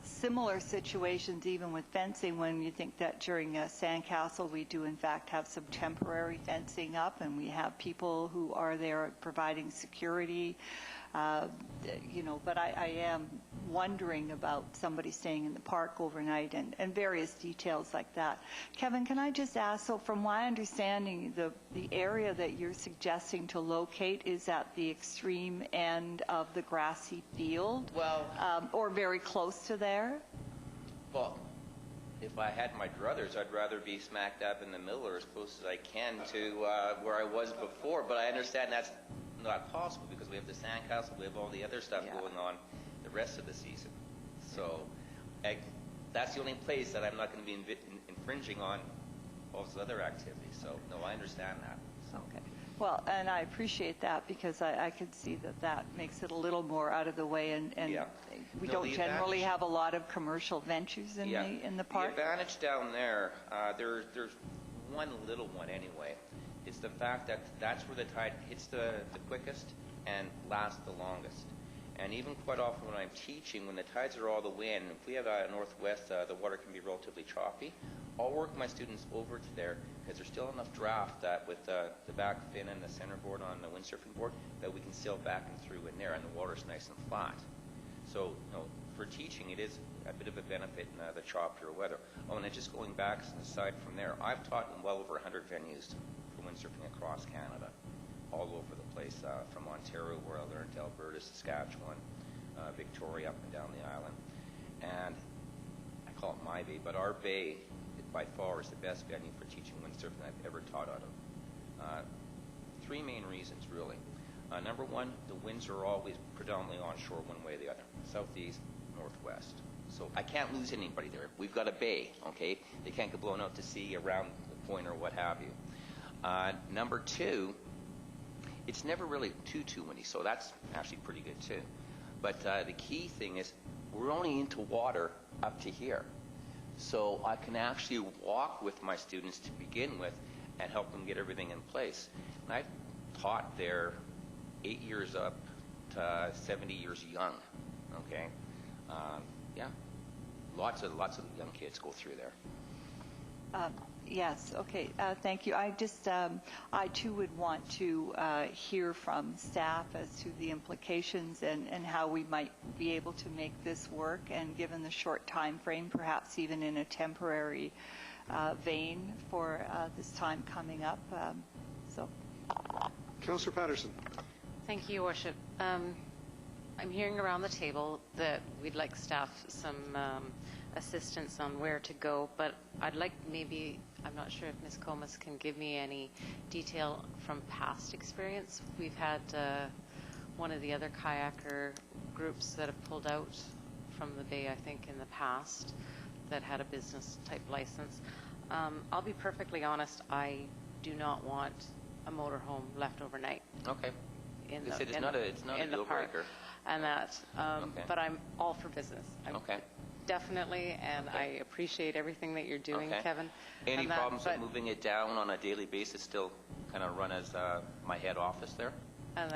similar situations even with fencing, when you think that during Sandcastle we do in fact have some temporary fencing up and we have people who are there providing security. But I am wondering about somebody staying in the park overnight and various details like that. Kevin, can I just ask, so from my understanding, the area that you're suggesting to locate is at the extreme end of the grassy field? Well, or very close to there? Well, if I had my druthers, I'd rather be smack dab in the middle or as close as I can to where I was before, but I understand that's not possible because we have the Sandcastle, we have all the other stuff going on the rest of the season. So that's the only place that I'm not going to be infringing on all those other activities. So, no, I understand that. Okay. Well, and I appreciate that because I could see that makes it a little more out of the way, and we don't generally have a lot of commercial ventures in the park. The advantage down there, there's one little one anyway. It's the fact that that's where the tide hits the quickest and lasts the longest. And even quite often when I'm teaching, when the tides are all the way in, if we have a northwest, the water can be relatively choppy. I'll work my students over to there because there's still enough draft that with the back fin and the center board on the windsurfing board that we can sail back and through in there, and the water's nice and flat. So, for teaching, it is a bit of a benefit in the choppier weather. Oh, and then just going back aside from there, I've taught in well over 100 venues for windsurfing across Canada, all over the place, from Ontario, where I learned, to Alberta, Saskatchewan, Victoria, up and down the island. And I call it my bay, but our bay, by far, is the best venue for teaching windsurfing I've ever taught out of. Three main reasons, really. Number one, the winds are always predominantly onshore one way or the other, southeast, northwest. So I can't lose anybody there. We've got a bay, okay? They can't get blown out to sea around the point or what have you. Number two, it's never really too windy, so that's actually pretty good too. But the key thing is we're only into water up to here. So I can actually walk with my students to begin with and help them get everything in place. And I've taught there 8 years up to 70 years young, okay? Lots of young kids go through there. Yes, okay, thank you. I too would want to hear from staff as to the implications and how we might be able to make this work, and given the short time frame, perhaps even in a temporary vein for this time coming up. Councillor Patterson. Thank you, Your Worship. I'm hearing around the table that we'd like staff some assistance on where to go, but I'd like I'm not sure if Ms. Comas can give me any detail from past experience. We've had one of the other kayaker groups that have pulled out from the bay, I think, in the past, that had a business type license. I'll be perfectly honest, I do not want a motorhome left overnight. Okay. It's not a deal breaker. And that, but I'm all for business. Okay. Definitely, and I appreciate everything that you're doing, Kevin. Any problems with moving it down on a daily basis? Still kind of run as my head office there? And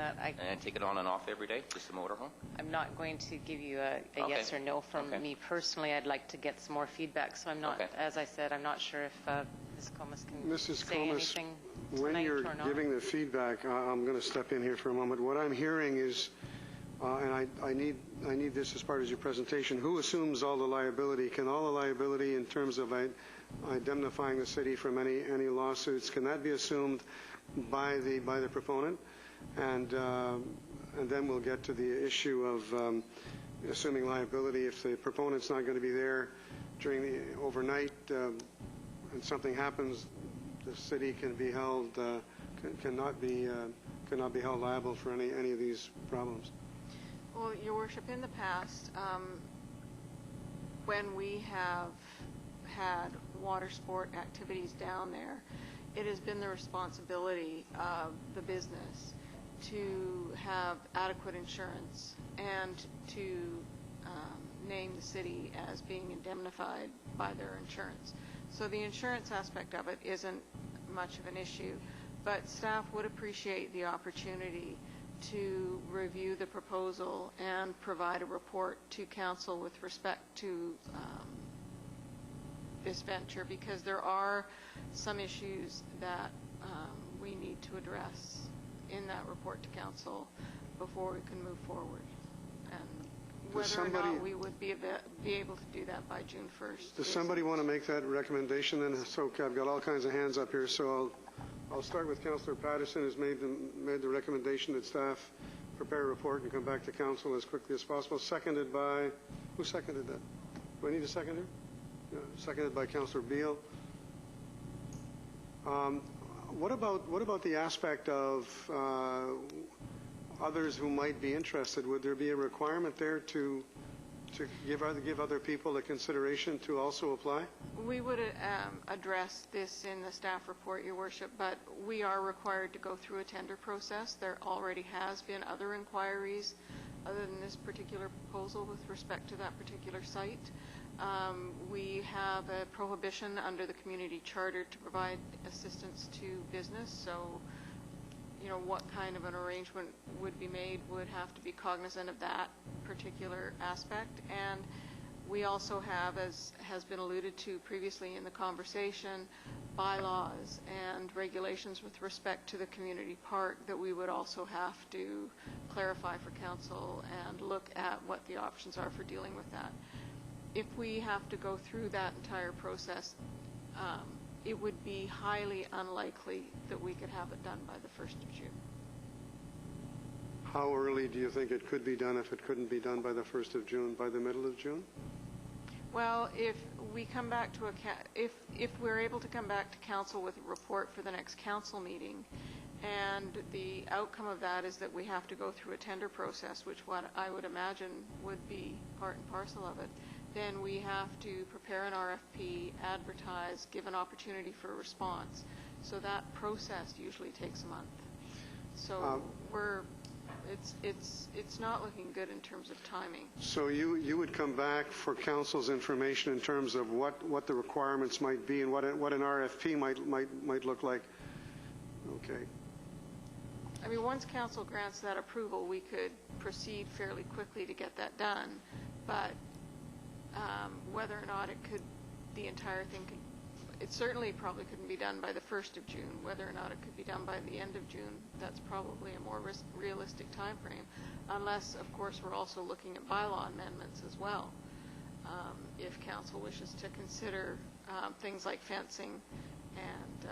take it on and off every day, just a motorhome? I'm not going to give you a yes or no from me personally. I'd like to get some more feedback. So I'm not, as I said, I'm not sure if Ms. Comas can say anything tonight when you're or not. giving the feedback, I'm going to step in here for a moment. What I'm hearing is, and I need this as part of your presentation, who assumes all the liability? Can all the liability in terms of indemnifying the city from any lawsuits, can that be assumed by the proponent? And then we'll get to the issue of assuming liability if the proponent's not going to be there during the overnight and something happens. The city can be held cannot be held liable for any of these problems. Well, Your Worship, in the past, when we have had water sport activities down there, it has been the responsibility of the business to have adequate insurance and to name the city as being indemnified by their insurance. So the insurance aspect of it isn't much of an issue, but staff would appreciate the opportunity to review the proposal and provide a report to council with respect to this venture, because there are some issues that we need to address in that report to council before we can move forward. And whether or not we would be able to do that by June 1st. Does somebody want to make that recommendation then? So I've got all kinds of hands up here, so I'll start with Councillor Patterson, who's made the recommendation that staff prepare a report and come back to council as quickly as possible. Seconded by, who seconded that? Do I need a seconder? Yeah, seconded by Councillor Beale. What about the aspect of others who might be interested? Would there be a requirement there to give other people the consideration to also apply? We would address this in the staff report, Your Worship, but we are required to go through a tender process. There already has been other inquiries other than this particular proposal with respect to that particular site. We have a prohibition under the community charter to provide assistance to business, so what kind of an arrangement would be made would have to be cognizant of that particular aspect. And we also have, as has been alluded to previously in the conversation, bylaws and regulations with respect to the community park that we would also have to clarify for council and look at what the options are for dealing with that. If we have to go through that entire process, it would be highly unlikely that we could have it done by the 1st of June. How early do you think it could be done if it couldn't be done by the 1st of June? By the middle of June? Well, if we come back to if we're able to come back to council with a report for the next council meeting, and the outcome of that is that we have to go through a tender process, which what I would imagine would be part and parcel of it, then we have to prepare an RFP, advertise, give an opportunity for a response. So that process usually takes a month. So it's not looking good in terms of timing. So you would come back for council's information in terms of what the requirements might be and what an RFP might look like. Okay. I mean, once council grants that approval, we could proceed fairly quickly to get that done, but whether or not the entire thing could, it certainly probably couldn't be done by the 1st of June. Whether or not it could be done by the end of June, that's probably a more realistic time frame, unless, of course, we're also looking at bylaw amendments as well. If council wishes to consider things like fencing and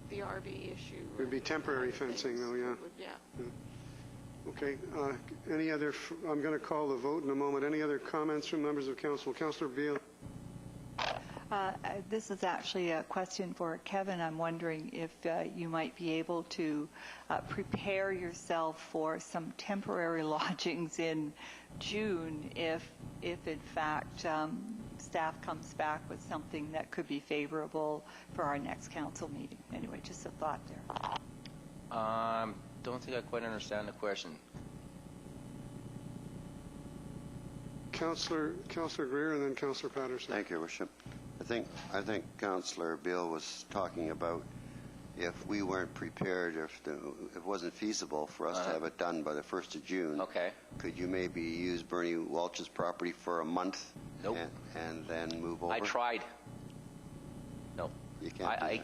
the RV issue. It would be temporary fencing, though, yeah. Yeah. Okay. Any other? I'm going to call the vote in a moment. Any other comments from members of council? Councillor Beale. This is actually a question for Kevin. I'm wondering if you might be able to prepare yourself for some temporary lodgings in June if in fact staff comes back with something that could be favorable for our next council meeting. Anyway, just a thought there. Don't think I quite understand the question. Councillor Greer and then Councillor Patterson. Thank you, Worship. I think Councillor Beale was talking about if we weren't prepared, if it wasn't feasible for us to have it done by the 1st of June. Okay. Could you maybe use Bernie Welch's property for a month? Nope. And then move over? I tried. No. You can't do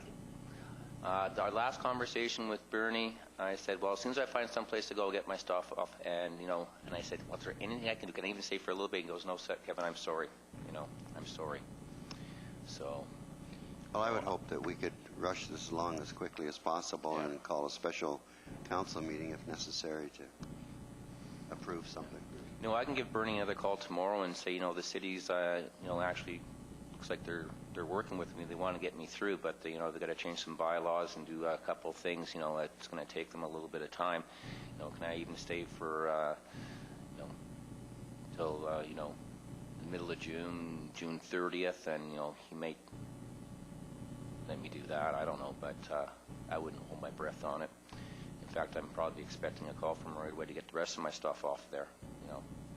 that. Our last conversation with Bernie, I said, well, as soon as I find some place to go, I'll get my stuff off. And, and I said, well, is there anything I can do? Can I even stay for a little bit? He goes, no, Kevin, I'm sorry. I'm sorry. So. Well, I would hope that we could rush this along as quickly as possible and call a special council meeting if necessary to approve something. I can give Bernie another call tomorrow and say, the city's, actually looks like they're working with me. They want to get me through, but they've got to change some bylaws and do a couple of things. It's going to take them a little bit of time. Can I even stay for till, the middle of June, June 30th, and, he may let me do that. I don't know, but I wouldn't hold my breath on it. In fact, I'm probably expecting a call from right away to get the rest of my stuff off there.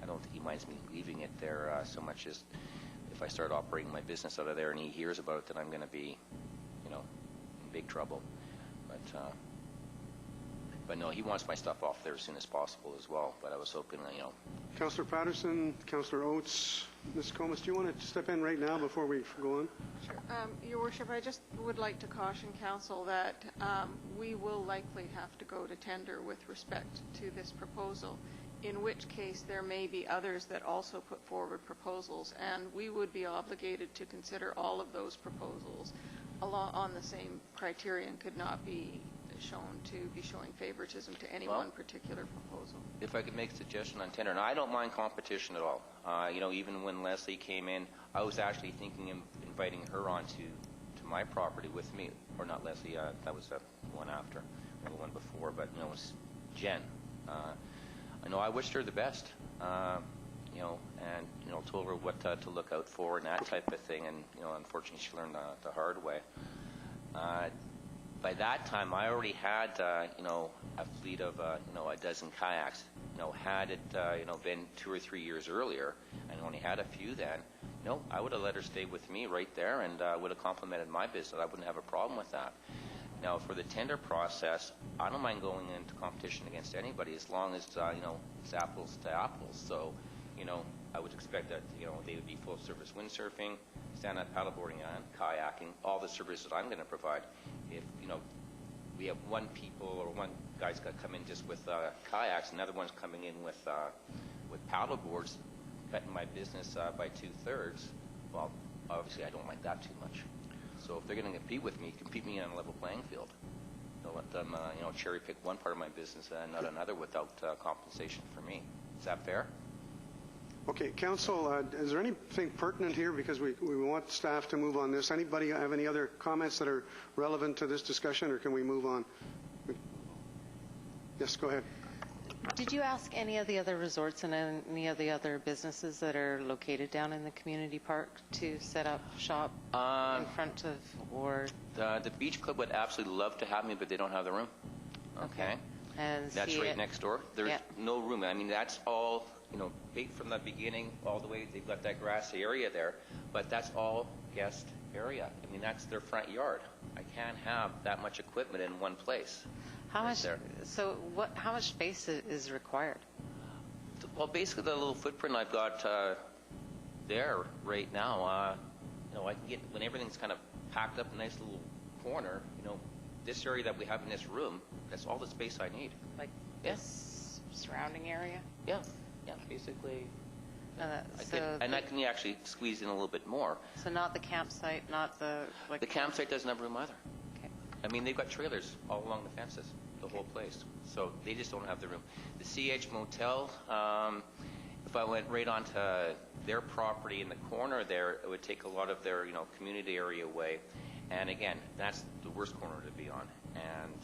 I don't think he minds me leaving it there so much as if I start operating my business out of there and he hears about it, then I'm going to be, in big trouble. But no, he wants my stuff off there as soon as possible as well. But I was hoping, Councillor Patterson, Councillor Oates, Ms. Comas, do you want to step in right now before we go on? Sure. Your Worship, I just would like to caution Council that we will likely have to go to tender with respect to this proposal, in which case there may be others that also put forward proposals, and we would be obligated to consider all of those proposals on the same criterion, could not be shown to be showing favoritism to any one particular proposal. If I could make a suggestion on tender, and I don't mind competition at all. Even when Leslie came in, I was actually thinking of inviting her on to my property with me, or not Leslie, that was the one after, or the one before, but it was Jen. I wished her the best, and told her what to look out for and that type of thing, and unfortunately she learned the hard way. By that time, I already had a fleet of a dozen kayaks. Had it been 2 or 3 years earlier, and only had a few then, I would have let her stay with me right there, and would have complemented my business. I wouldn't have a problem with that. Now, for the tender process, I don't mind going into competition against anybody as long as it's apples to apples. So, I would expect that they would be full service windsurfing, stand-up paddleboarding, and kayaking, all the services I'm going to provide. If we have one guy's got to come in just with kayaks, another one's coming in with paddleboards, cutting my business by 2/3. Well, obviously I don't like that too much. So if they're going to compete me on a level playing field. Don't let them cherry pick one part of my business and not another without compensation for me. Is that fair? Okay, Council, is there anything pertinent here, because we want staff to move on this? Anybody have any other comments that are relevant to this discussion, or can we move on? Yes, go ahead. Did you ask any of the other resorts and any of the other businesses that are located down in the community park to set up shop in front of, or? The beach club would absolutely love to have me, but they don't have the room. Okay. And that's right next door. There's no room. I mean, that's all, big from the beginning all the way. They've got that grassy area there, but that's all guest area. I mean, that's their front yard. I can't have that much equipment in one place. How much? So how much space is required? Well, basically the little footprint I've got there right now. I can get, when everything's kind of packed up in a nice little corner. This area that we have in this room, that's all the space I need. Like this surrounding area? Yeah, basically. So I can actually squeeze in a little bit more. So not the campsite, not the... The campsite doesn't have room either. Okay. I mean, they've got trailers all along the fences, the whole place. So they just don't have the room. The CH Motel, if I went right onto their property in the corner there, it would take a lot of their, community area away. And again, that's the worst corner to be on. And,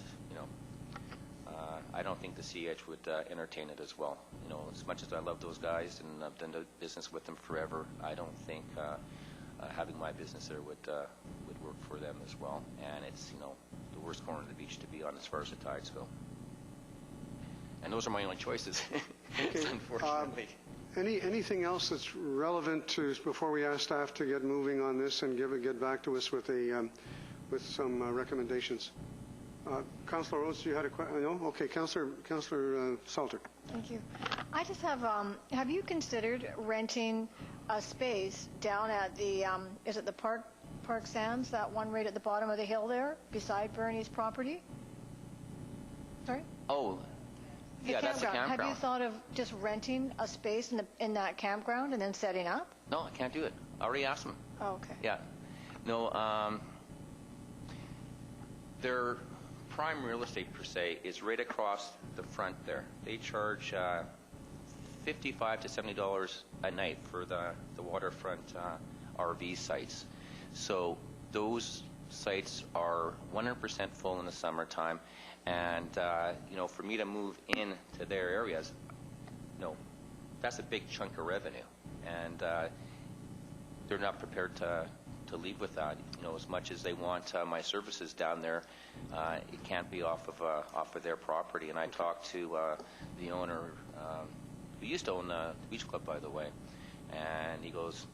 I don't think the CH would entertain it as well. As much as I love those guys and I've done business with them forever, I don't think having my business there would work for them as well. And it's, the worst corner of the beach to be on as far as the tides go. And those are my only choices, Okay. unfortunately. Anything else that's relevant to, before we ask staff to get moving on this and get back to us with some recommendations? Councillor Rhodes, you had a question? No? Okay, Councillor Salter. Thank you. I just have you considered renting a space down at the, is it the Park Sands, that one right at the bottom of the hill there, beside Bernie's property? Sorry? Oh, yeah, that's a campground. Have you thought of just renting a space in that campground and then setting up? No, I can't do it. I already asked them. Oh, okay. Yeah. No, their prime real estate, per se, is right across the front there. They charge $55 to $70 a night for the waterfront RV sites. So those sites are 100% full in the summertime. And, for me to move into their areas, no. that's a big chunk of revenue, and they're not prepared to leave with that. You know, as much as they want my services down there, it can't be off of their property. And I talked to the owner, who used to own the beach club, by the way, and he goes,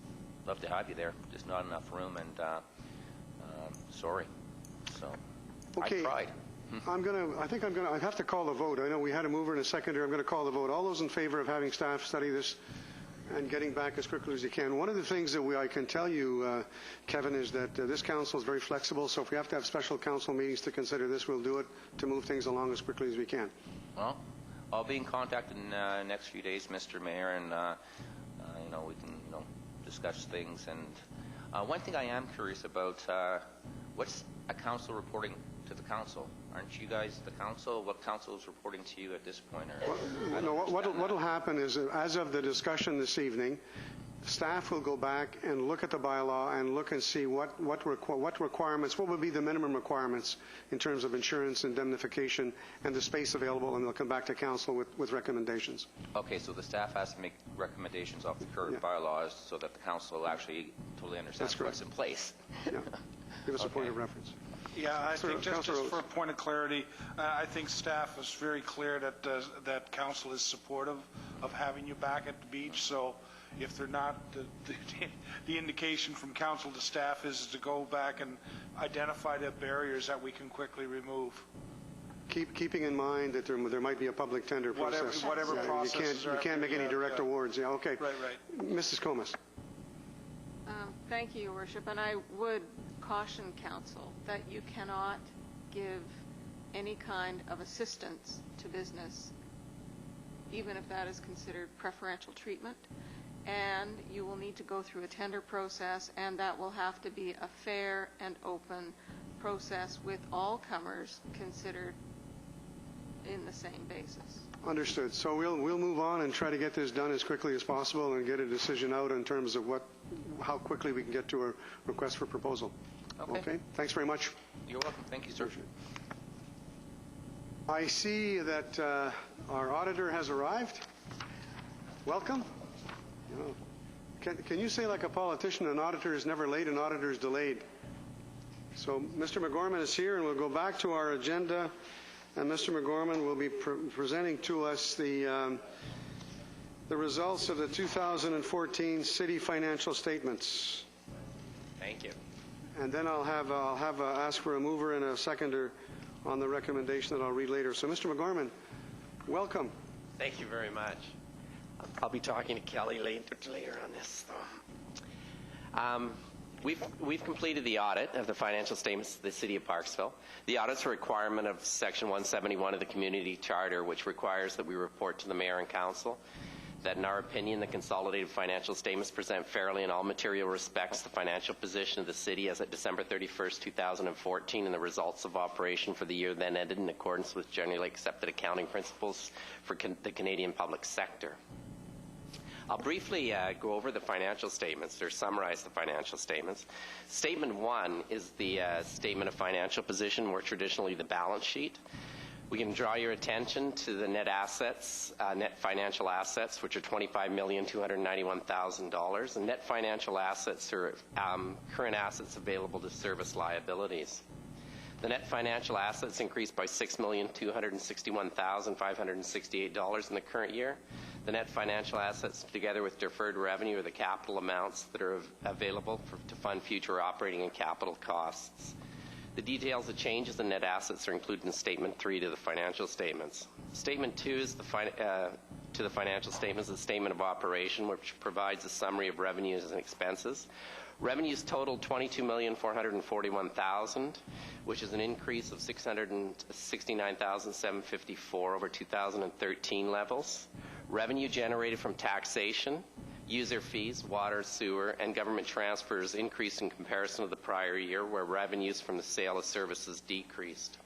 "Love to have you there, just not enough room," and sorry. So Okay. I tried. I have to call the vote. I know we had a mover and a seconder. I'm going to call the vote. All those in favor of having staff study this and getting back as quickly as you can. One of the things that I can tell you, Kevin, is that this council is very flexible, so if we have to have special council meetings to consider this, we'll do it to move things along as quickly as we can. Well, I'll be in contact in the next few days, Mr. Mayor, and we can discuss things. And one thing I am curious about, what's a council reporting to the council? Aren't you guys the council? What council is reporting to you at this point? What will happen is, as of the discussion this evening, staff will go back and look at the bylaw and look and see what requirements, what would be the minimum requirements in terms of insurance, indemnification, and the space available, and they'll come back to council with recommendations. Okay, so the staff has to make recommendations off the current bylaws so that the council actually totally understands what's in place. Yeah. Give us a point of reference. Yeah, I think just for a point of clarity, I think staff is very clear that council is supportive of having you back at the beach. So if they're not, the indication from council to staff is to go back and identify the barriers that we can quickly remove. Keeping in mind that there might be a public tender process. Whatever process. You can't make any direct awards. Yeah, okay. Right. Mrs. Comas. Thank you, Your Worship. And I would caution council that you cannot give any kind of assistance to business, even if that is considered preferential treatment. And you will need to go through a tender process, and that will have to be a fair and open process with all comers considered in the same basis. Understood. So we'll move on and try to get this done as quickly as possible and get a decision out in terms of how quickly we can get to a request for proposal. Okay. Thanks very much. You're welcome. Thank you, sir. I see that our auditor has arrived. Welcome. Can you say, like a politician, an auditor is never late, an auditor is delayed? So Mr. McGorman is here, and we'll go back to our agenda, and Mr. McGorman will be presenting to us the results of the 2014 city financial statements. Thank you. And then I'll ask for a mover and a seconder on the recommendation that I'll read later. So, Mr. McGorman, welcome. Thank you very much. I'll be talking to Kelly later on this. We've completed the audit of the financial statements of the City of Parksville. The audit's a requirement of Section 171 of the Community Charter, which requires that we report to the Mayor and Council that, in our opinion, the consolidated financial statements present fairly in all material respects the financial position of the City as at December 31st, 2014, and the results of operation for the year then ended in accordance with generally accepted accounting principles for the Canadian public sector. I'll briefly go over the financial statements, or summarize the financial statements. Statement 1 is the statement of financial position, more traditionally the balance sheet. We can draw your attention to the net assets, net financial assets, which are $25,291,000. And net financial assets are current assets available to service liabilities. The net financial assets increased by $6,261,568 in the current year. The net financial assets, together with deferred revenue, are the capital amounts that are available to fund future operating and capital costs. The details of changes in net assets are included in Statement 3 to the financial statements. Statement 2 is to the financial statements, the statement of operation, which provides a summary of revenues and expenses. Revenues totaled $22,441,000, which is an increase of $669,754 over 2013 levels. Revenue generated from taxation, user fees, water, sewer, and government transfers increased in comparison to the prior year, where revenues from the sale of services decreased.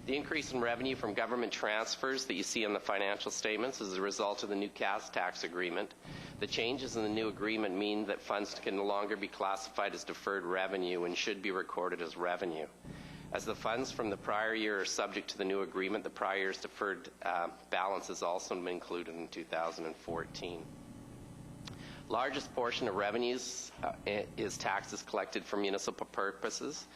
The increase in revenue from government transfers that you see in the financial statements is a result of the new cash tax agreement. The changes in the new agreement mean that funds can no longer be classified as deferred revenue and should be recorded as revenue. As the funds from the prior year are subject to the new agreement, the prior year's deferred balance has also been included in 2014. Largest portion of revenues is taxes collected for municipal purposes,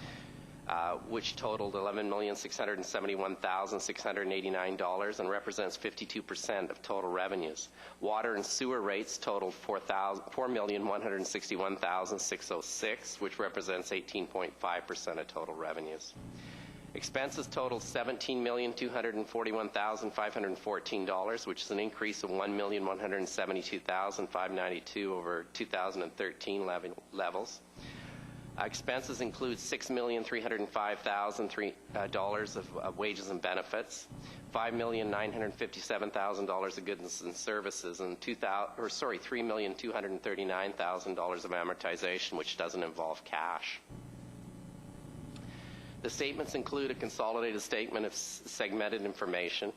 which totaled $11,671,689 and represents 52% of total revenues. Water and sewer rates totaled $4,161,606, which represents 18.5% of total revenues. Expenses totaled $17,241,514, which is an increase of $1,172,592 over 2013 levels. Expenses include $6,305,000 of wages and benefits, $5,957,000 of goods and services, and $3,239,000 of amortization, which doesn't involve cash. The statements include a consolidated statement of segmented information,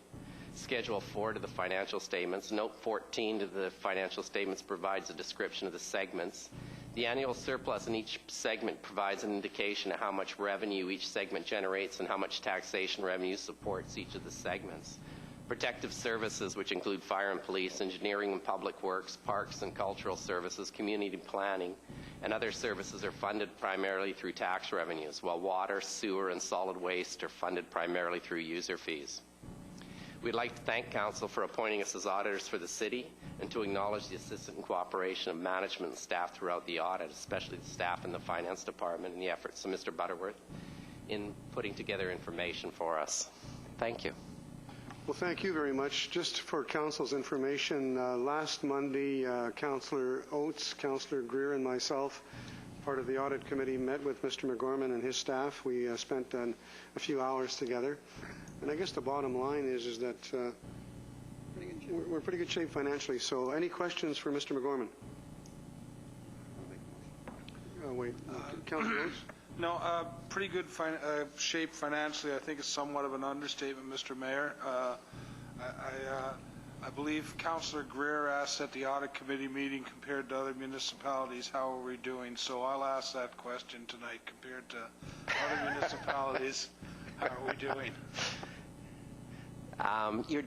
Schedule 4 to the financial statements, Note 14 to the financial statements provides a description of the segments. The annual surplus in each segment provides an indication of how much revenue each segment generates and how much taxation revenue supports each of the segments. Protective services, which include fire and police, engineering and public works, parks and cultural services, community planning, and other services are funded primarily through tax revenues, while water, sewer, and solid waste are funded primarily through user fees. We'd like to thank Council for appointing us as auditors for the City and to acknowledge the assistance and cooperation of management and staff throughout the audit, especially the staff in the Finance Department and the efforts of Mr. Butterworth in putting together information for us. Thank you. Well, thank you very much. Just for Council's information, last Monday, Councillor Oates, Councillor Greer, and myself, part of the Audit Committee, met with Mr. McGorman and his staff. We spent a few hours together. And I guess the bottom line is that we're in pretty good shape financially. So any questions for Mr. McGorman? Wait, Councillor Oates? No, pretty good shape financially. I think it's somewhat of an understatement, Mr. Mayor. I believe Councillor Greer asked at the Audit Committee meeting, compared to other municipalities, how are we doing? So I'll ask that question tonight. Compared to other municipalities, how are we doing? You're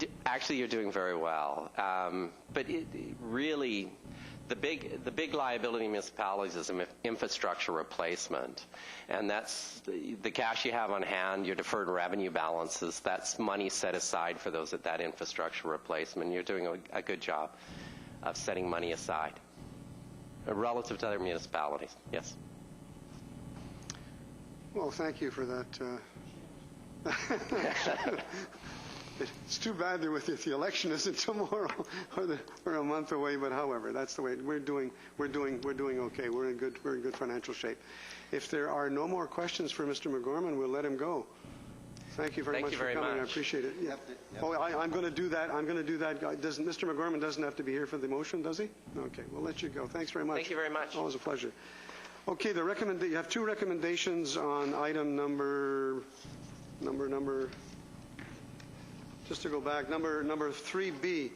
doing very well. But really, the big liability in municipalities is infrastructure replacement, and that's the cash you have on hand, your deferred revenue balances. That's money set aside for those at that infrastructure replacement. You're doing a good job of setting money aside relative to other municipalities. Yes. Well, thank you for that. It's too bad they're with you if the election isn't tomorrow or a month away. But however, that's the way we're doing. We're doing okay. We're in good financial shape. If there are no more questions for Mr. McGorman, we'll let him go. Thank you very much for coming. I appreciate it. Yeah. Oh, I'm going to do that. Mr. McGorman doesn't have to be here for the motion, does he? Okay, we'll let you go. Thanks very much. Thank you very much. Always a pleasure. Okay, you have two recommendations on item number. Just to go back, number 3B,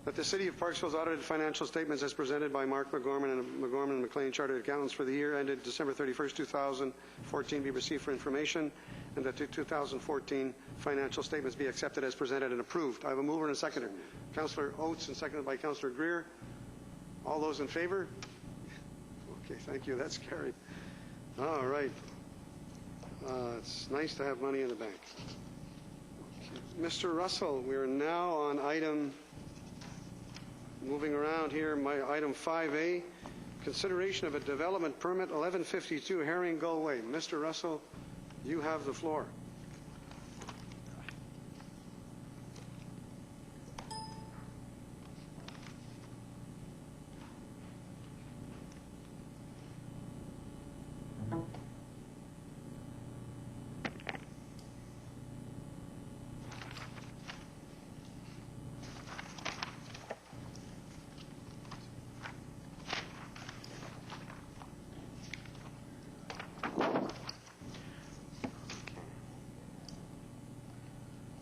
that the City of Parksville's audited financial statements as presented by Mark McGorman and McGorman MacLean Chartered Accountants for the year ended December 31st, 2014 be received for information, and that the 2014 financial statements be accepted as presented and approved. I have a mover and a seconder. Councillor Oates and seconded by Councillor Greer. All those in favor? Okay, thank you. That's carried. All right. It's nice to have money in the bank. Mr. Russell, we are now on item, moving around here, item 5A, consideration of a development permit, 1152 Herring Gull Way. Mr. Russell, you have the floor.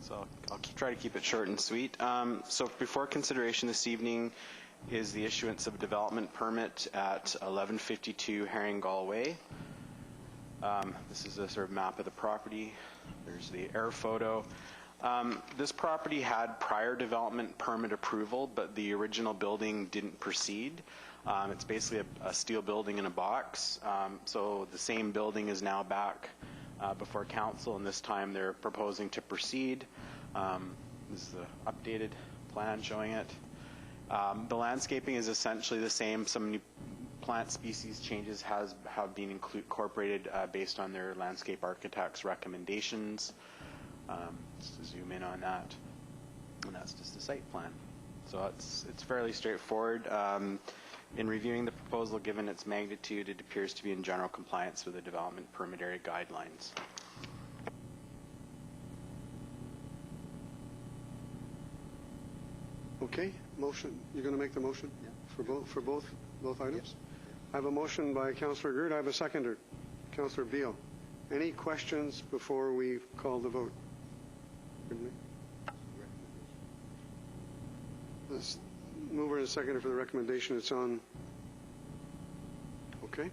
So I'll try to keep it short and sweet. So before consideration this evening is the issuance of a development permit at 1152 Herring Gull Way. This is a sort of map of the property. There's the air photo. This property had prior development permit approval, but the original building didn't proceed. It's basically a steel building in a box. So the same building is now back before council, and this time they're proposing to proceed. This is the updated plan showing it. The landscaping is essentially the same. Some new plant species changes have been incorporated based on their landscape architect's recommendations. Just to zoom in on that, and that's just the site plan. So it's fairly straightforward. In reviewing the proposal, given its magnitude, it appears to be in general compliance with the development permit area guidelines. Okay, motion. You're going to make the motion for both items? Yes. I have a motion by Councillor Gert. I have a seconder, Councillor Beal. Any questions before we call the vote? Let's mover and seconder for the recommendation. It's on. Okay.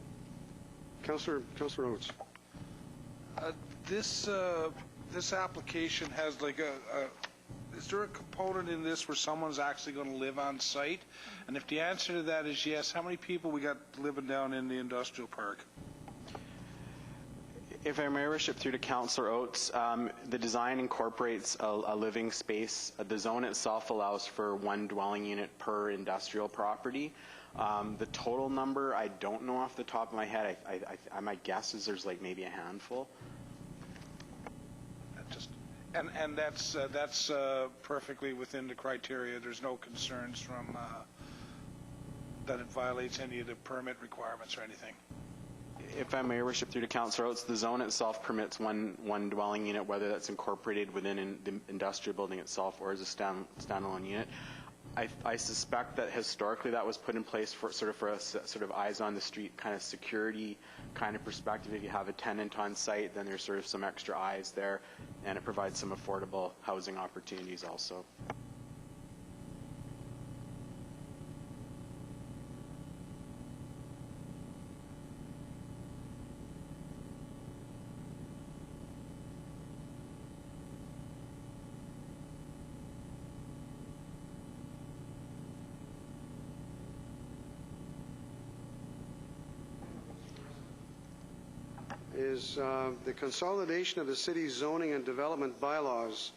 Councillor Oates. This application has like is there a component in this where someone's actually going to live on site? And if the answer to that is yes, how many people we got living down in the industrial park? If I may worship through to Councillor Oates, the design incorporates a living space. The zone itself allows for one dwelling unit per industrial property. The total number, I don't know off the top of my head. My guess is there's like maybe a handful. And that's perfectly within the criteria. There's no concerns from that it violates any of the permit requirements or anything. If I may worship through to Councillor Oates, the zone itself permits one dwelling unit, whether that's incorporated within the industrial building itself or as a standalone unit. I suspect that historically that was put in place for a sort of eyes on the street kind of security kind of perspective. If you have a tenant on site, then there's sort of some extra eyes there, and it provides some affordable housing opportunities also. Is the consolidation of the city's zoning and development bylaws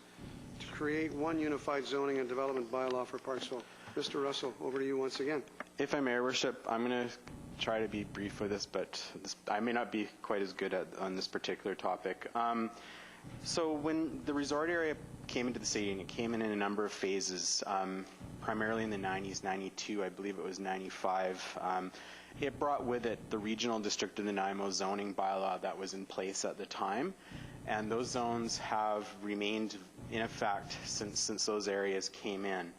to create one unified zoning and development bylaw for Parksville. Mr. Russell, over to you once again. If I may, Worship, I'm going to try to be brief with this, but I may not be quite as good on this particular topic. So when the resort area came into the city, and it came in a number of phases, primarily in the 90s, 92, I believe it was 95, it brought with it the regional district of Nanaimo zoning bylaw that was in place at the time, and those zones have remained in effect since those areas came in.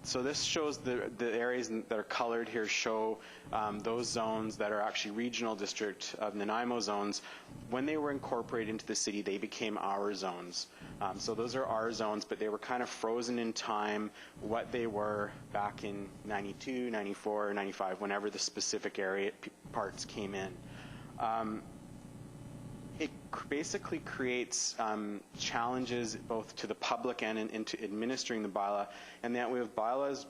So this shows the areas that are colored here show those zones that are actually regional district of Nanaimo zones. When they were incorporated into the city, they became our zones. So those are our zones, but they were kind of frozen in time, what they were back in 92, 94, 95, whenever the specific area parts came in. It basically creates challenges both to the public and into administering the bylaw, and that we have bylaws,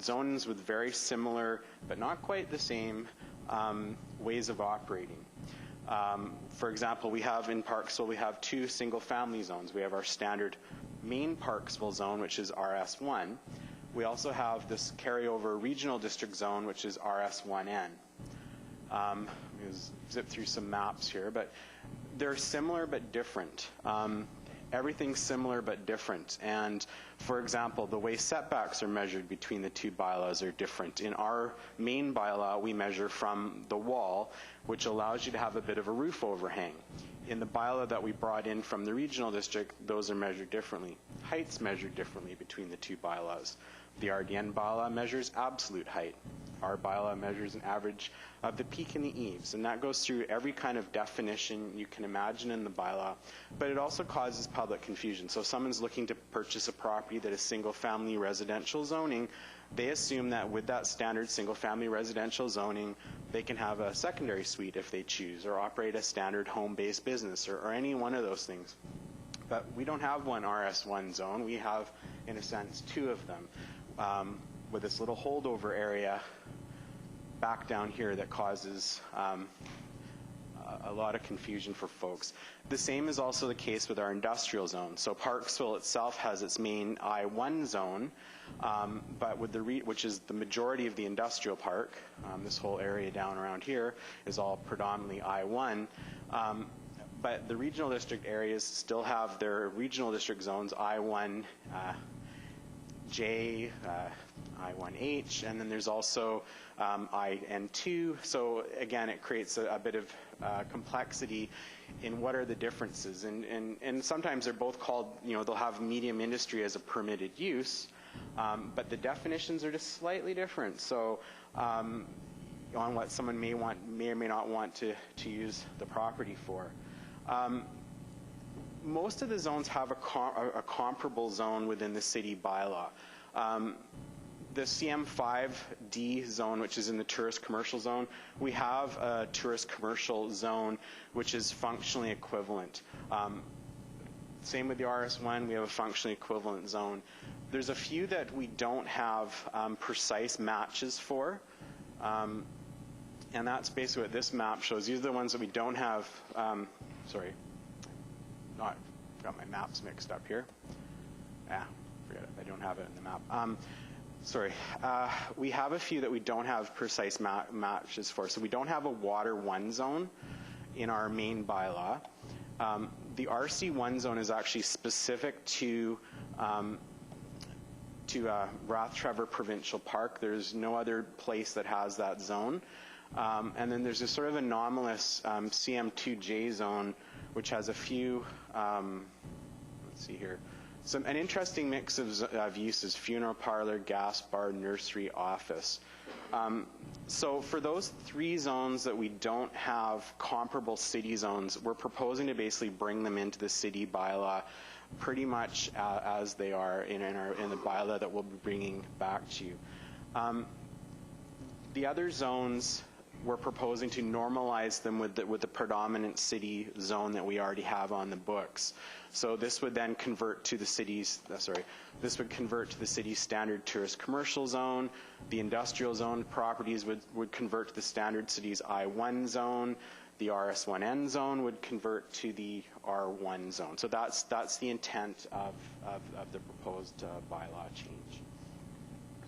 zones with very similar but not quite the same ways of operating. For example, we have in Parksville, we have two single-family zones. We have our standard main Parksville zone, which is RS1. We also have this carryover regional district zone, which is RS1N. Let me zip through some maps here, but they're similar but different. Everything's similar but different. And for example, the way setbacks are measured between the two bylaws are different. In our main bylaw, we measure from the wall, which allows you to have a bit of a roof overhang. In the bylaw that we brought in from the regional district, those are measured differently. Height's measured differently between the two bylaws. The RDN bylaw measures absolute height. Our bylaw measures an average of the peak and the eaves, and that goes through every kind of definition you can imagine in the bylaw, but it also causes public confusion. So if someone's looking to purchase a property that is single-family residential zoning, they assume that with that standard single-family residential zoning, they can have a secondary suite if they choose, or operate a standard home-based business, or any one of those things. But we don't have one RS1 zone. We have, in a sense, two of them, with this little holdover area back down here that causes a lot of confusion for folks. The same is also the case with our industrial zone. So Parksville itself has its main I1 zone, but with which is the majority of the industrial park. This whole area down around here is all predominantly I1. But the regional district areas still have their regional district zones, I1J, I1H, and then there's also IN2. So again, it creates a bit of complexity in what are the differences. And sometimes they're both called, they'll have medium industry as a permitted use, but the definitions are just slightly different. So on what someone may or may not want to use the property for. Most of the zones have a comparable zone within the city bylaw. The CM5D zone, which is in the tourist commercial zone, we have a tourist commercial zone which is functionally equivalent. Same with the RS1, we have a functionally equivalent zone. There's a few that we don't have precise matches for, and that's basically what this map shows. These are the ones that we don't have, sorry, got my maps mixed up here. Forget it, I don't have it in the map. Sorry, we have a few that we don't have precise matches for. So we don't have a Water 1 zone in our main bylaw. The RC1 zone is actually specific to Lefebvre Provincial Park. There's no other place that has that zone. And then there's this sort of anomalous CM2J zone, which has a few, let's see here, an interesting mix of uses: funeral parlor, gas bar, nursery, office. So for those three zones that we don't have comparable city zones, we're proposing to basically bring them into the city bylaw pretty much as they are in the bylaw that we'll be bringing back to you. The other zones, we're proposing to normalize them with the predominant city zone that we already have on the books. So this would then convert to the city's, this would convert to the city's standard tourist commercial zone. The industrial zone properties would convert to the standard city's I1 zone. The RS1N zone would convert to the R1 zone. So that's the intent of the proposed bylaw change.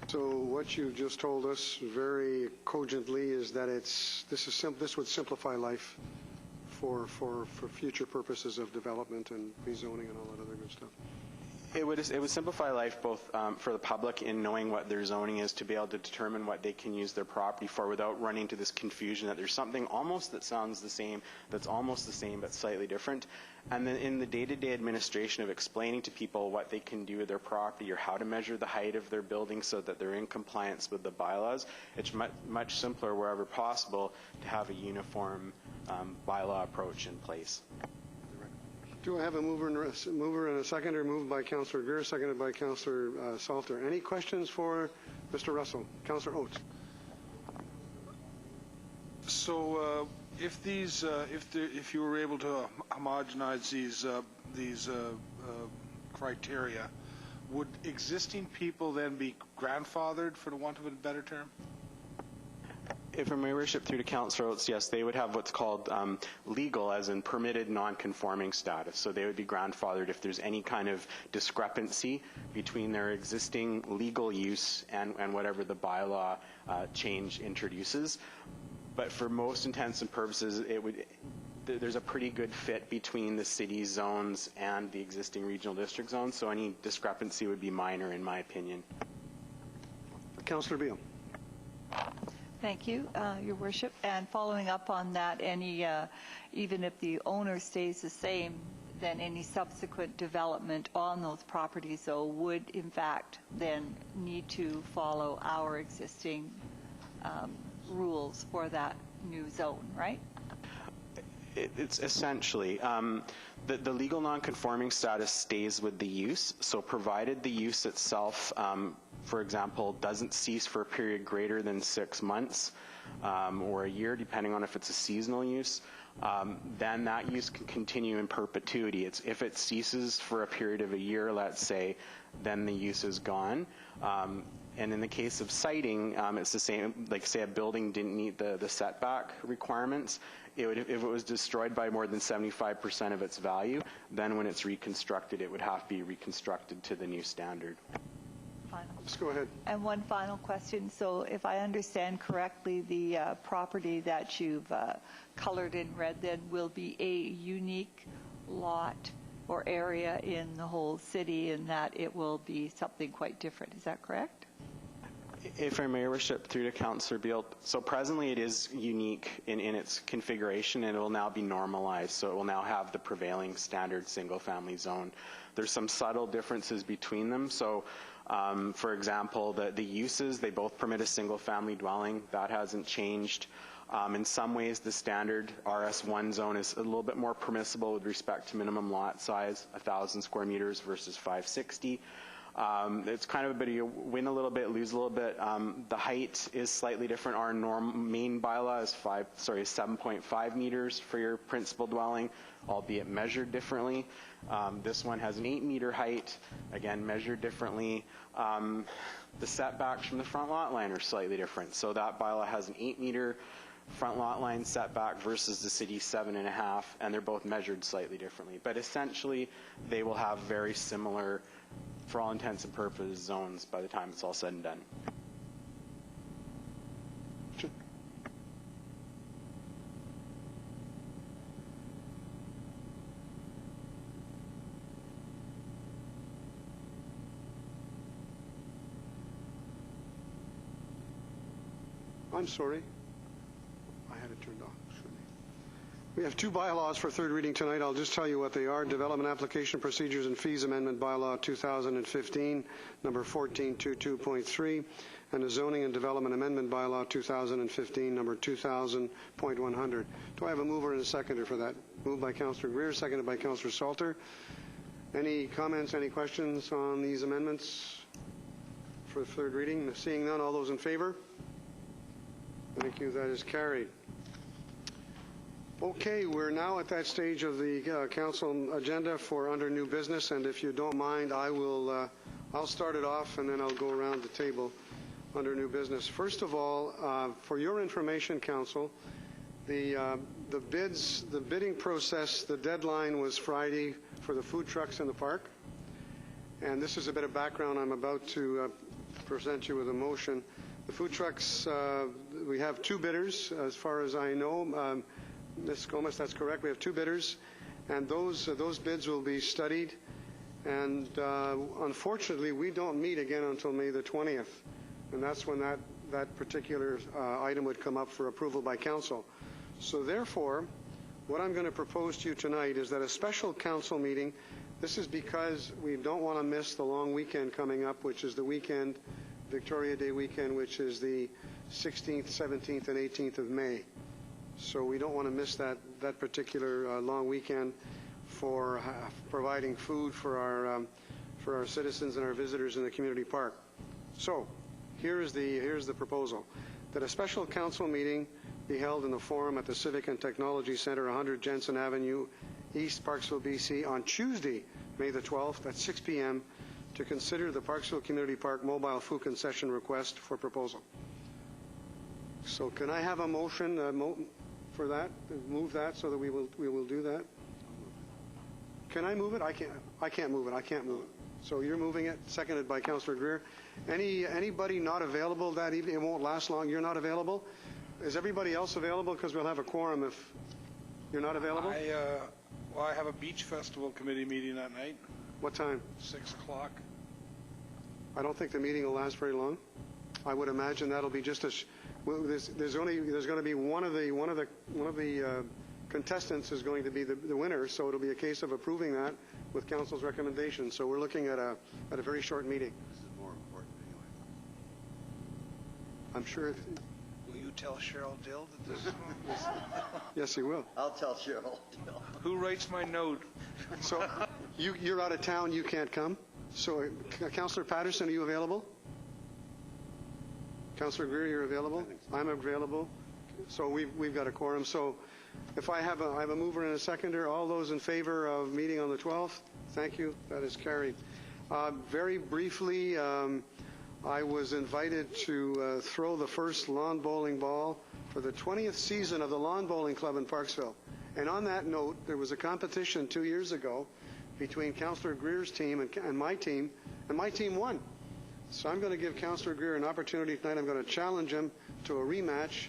So what you just told us very cogently is that this would simplify life for future purposes of development and rezoning and all that other good stuff. It would simplify life both for the public in knowing what their zoning is, to be able to determine what they can use their property for without running into this confusion that there's something almost that sounds the same, that's almost the same but slightly different. And then in the day-to-day administration of explaining to people what they can do with their property or how to measure the height of their building so that they're in compliance with the bylaws, it's much simpler wherever possible to have a uniform bylaw approach in place. Do I have a mover and a seconder? Moved by Councillor Greer, seconded by Councillor Salter. Any questions for Mr. Russell? Councillor Oates. So if you were able to homogenize these criteria, would existing people then be grandfathered, for the want of a better term? If I may worship through to Councillor Oates, yes, they would have what's called legal, as in permitted non-conforming status. So they would be grandfathered if there's any kind of discrepancy between their existing legal use and whatever the bylaw change introduces. But for most intents and purposes, there's a pretty good fit between the city zones and the existing regional district zones. So any discrepancy would be minor, in my opinion. Councillor Beale. Thank you, Your Worship. And following up on that, even if the owner stays the same, then any subsequent development on those properties, though, would in fact then need to follow our existing rules for that new zone, right? It's essentially the legal non-conforming status stays with the use. So provided the use itself for example, doesn't cease for a period greater than 6 months or a year, depending on if it's a seasonal use, then that use can continue in perpetuity. If it ceases for a period of a year, let's say, then the use is gone. And in the case of siting, it's the same, like say a building didn't meet the setback requirements, if it was destroyed by more than 75% of its value, then when it's reconstructed, it would have to be reconstructed to the new standard. Just go ahead. And one final question. So if I understand correctly, the property that you've colored in red then will be a unique lot or area in the whole city, and that it will be something quite different. Is that correct? If I may, Your Worship, through to Councillor Beal. So presently it is unique in its configuration, and it will now be normalized. So it will now have the prevailing standard single-family zone. There's some subtle differences between them. So for example, the uses, they both permit a single-family dwelling. That hasn't changed. In some ways, the standard RS1 zone is a little bit more permissible with respect to minimum lot size, 1,000 square meters versus 560. It's kind of a bit of you win a little bit, lose a little bit. The height is slightly different. Our main bylaw is 7.5 meters for your principal dwelling, albeit measured differently. This one has an 8-meter height, again measured differently. The setbacks from the front lot line are slightly different. So that bylaw has an 8-meter front lot line setback versus the city's 7.5, and they're both measured slightly differently. But essentially, they will have very similar, for all intents and purposes, zones by the time it's all said and done. I'm sorry. I had it turned off. We have two bylaws for third reading tonight. I'll just tell you what they are. Development Application Procedures and Fees Amendment Bylaw 2015, number 1422.3, and the Zoning and Development Amendment Bylaw 2015, number 2000.100. Do I have a mover and a seconder for that? Moved by Councillor Greer, seconded by Councillor Salter. Any comments, any questions on these amendments for third reading? Seeing none, all those in favor? Thank you. That is carried. Okay, we're now at that stage of the council agenda for under new business, and if you don't mind, I'll start it off and then I'll go around the table under new business. First of all, for your information, council, the bidding process, the deadline was Friday for the food trucks in the park, and this is a bit of background. I'm about to present you with a motion. The food trucks, we have two bidders, as far as I know. Ms. Gomez, that's correct. We have two bidders, and those bids will be studied. And unfortunately, we don't meet again until May the 20th, and that's when that particular item would come up for approval by council. So therefore, what I'm going to propose to you tonight is that a special council meeting. This is because we don't want to miss the long weekend coming up, which is the weekend, Victoria Day weekend, which is the 16th, 17th, and 18th of May. So we don't want to miss that particular long weekend for providing food for our citizens and our visitors in the community park. So here's the proposal: that a special council meeting be held in the forum at the Civic and Technology Centre, 100 Jensen Avenue, East Parksville, BC, on Tuesday, May the 12th at 6 p.m. to consider the Parksville Community Park mobile food concession request for proposal. So can I have a motion for that? Move that so that we will do that. Can I move it? I can't move it. I can't move it. So you're moving it, seconded by Councillor Greer. Anybody not available that evening? It won't last long. You're not available? Is everybody else available? Because we'll have a quorum if you're not available. I have a beach festival committee meeting that night. What time? 6 o'clock. I don't think the meeting will last very long. I would imagine that'll be just there's going to be one of the contestants is going to be the winner, so it'll be a case of approving that with council's recommendation. So we're looking at a very short meeting. This is more important anyway. I'm sure. Will you tell Cheryl Dill that this is Yes, he will. I'll tell Cheryl Dill. Who writes my note? So you're out of town, you can't come. So Councillor Patterson, are you available? Councillor Greer, you're available? I'm available. So we've got a quorum. So if I have a mover and a seconder, all those in favor of meeting on the 12th? Thank you. That is carried. Very briefly, I was invited to throw the first lawn bowling ball for the 20th season of the Lawn Bowling Club in Parksville. And on that note, there was a competition 2 years ago between Councillor Greer's team and my team won. So I'm going to give Councillor Greer an opportunity tonight. I'm going to challenge him to a rematch,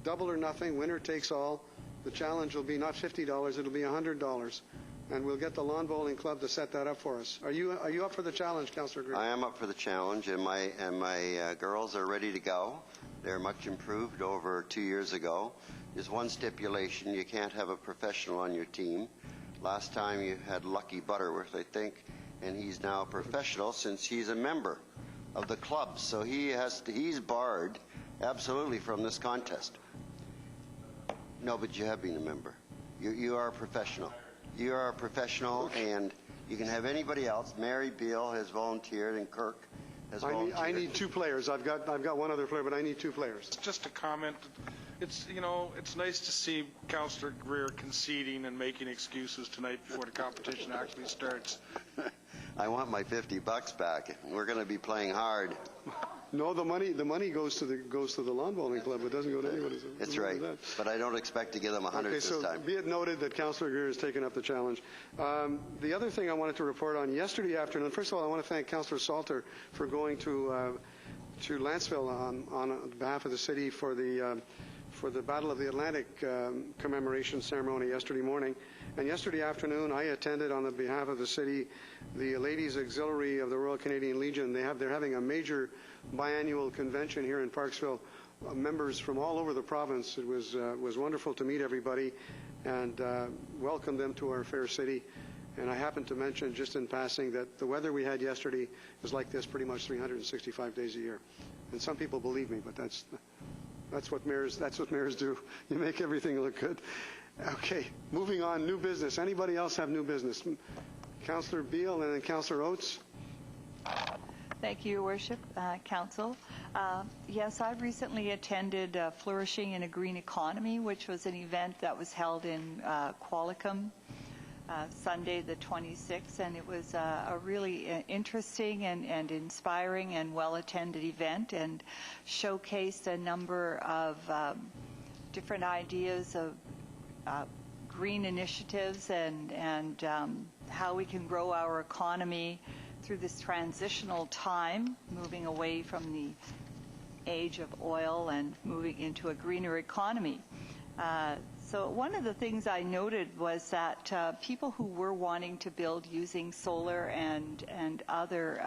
double or nothing, winner takes all. The challenge will be not $50, it'll be $100. And we'll get the Lawn Bowling Club to set that up for us. Are you up for the challenge, Councillor Greer? I am up for the challenge, and my girls are ready to go. They're much improved over 2 years ago. There's one stipulation: you can't have a professional on your team. Last time you had Lucky Butterworth, I think, and he's now a professional since he's a member of the club. So he's barred absolutely from this contest. No, but you have been a member. You are a professional. You are a professional, and you can have anybody else. Mary Beale has volunteered, and Kirk has volunteered. I need 2 players. I've got one other player, but I need 2 players. Just a comment. It's nice to see Councillor Greer conceding and making excuses tonight before the competition actually starts. I want my $50 back. We're going to be playing hard. No, the money goes to the Lawn Bowling Club. It doesn't go to anybody. So that's right. But I don't expect to give them 100 okay, this time. So be it noted that Councillor Greer has taken up the challenge. The other thing I wanted to report on yesterday afternoon. First of all, I want to thank Councillor Salter for going to Lanceville on behalf of the city for the Battle of the Atlantic commemoration ceremony yesterday morning. And yesterday afternoon, I attended on the behalf of the city the Ladies Auxiliary of the Royal Canadian Legion. They're having a major biannual convention here in Parksville. Members from all over the province. It was wonderful to meet everybody and welcome them to our fair city. And I happened to mention just in passing that the weather we had yesterday is like this pretty much 365 days a year. And some people believe me, but that's what mayors do. You make everything look good. Okay, moving on. New business. Anybody else have new business? Councillor Beale and then Councillor Oates. Thank you, Your Worship, Council. Yes, I've recently attended Flourishing in a Green Economy, which was an event that was held in Qualicum Sunday the 26th, and it was a really interesting and inspiring and well-attended event, and showcased a number of different ideas of green initiatives and how we can grow our economy through this transitional time, moving away from the age of oil and moving into a greener economy. So one of the things I noted was that people who were wanting to build using solar and other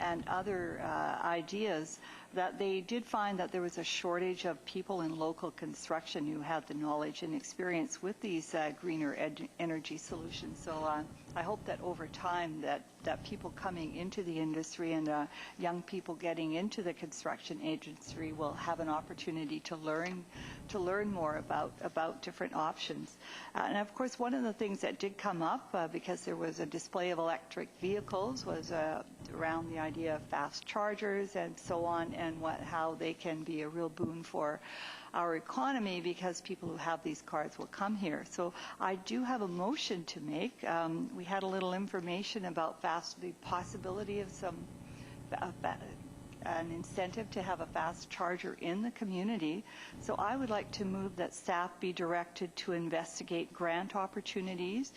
ideas, that they did find that there was a shortage of people in local construction who had the knowledge and experience with these greener energy solutions. So I hope that over time that people coming into the industry and young people getting into the construction industry will have an opportunity to learn more about different options. And of course, one of the things that did come up because there was a display of electric vehicles was around the idea of fast chargers and so on, and how they can be a real boon for our economy because people who have these cars will come here. So I do have a motion to make. We had a little information about the possibility of an incentive to have a fast charger in the community. So I would like to move that staff be directed to investigate grant opportunities,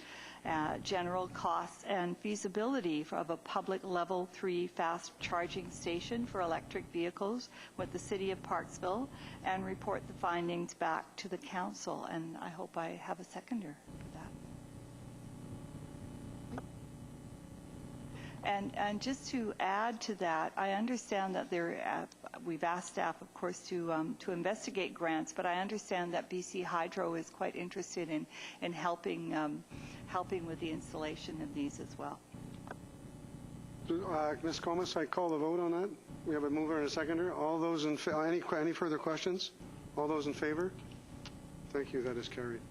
general costs and feasibility of a public level 3 fast charging station for electric vehicles with the City of Parksville, and report the findings back to the council. And I hope I have a seconder for that. And just to add to that, I understand that we've asked staff, of course, to investigate grants, but I understand that BC Hydro is quite interested in helping with the installation of these as well. Ms. Comas, I call the vote on that. We have a mover and a seconder. All those in any further questions? All those in favor? Thank you. That is carried.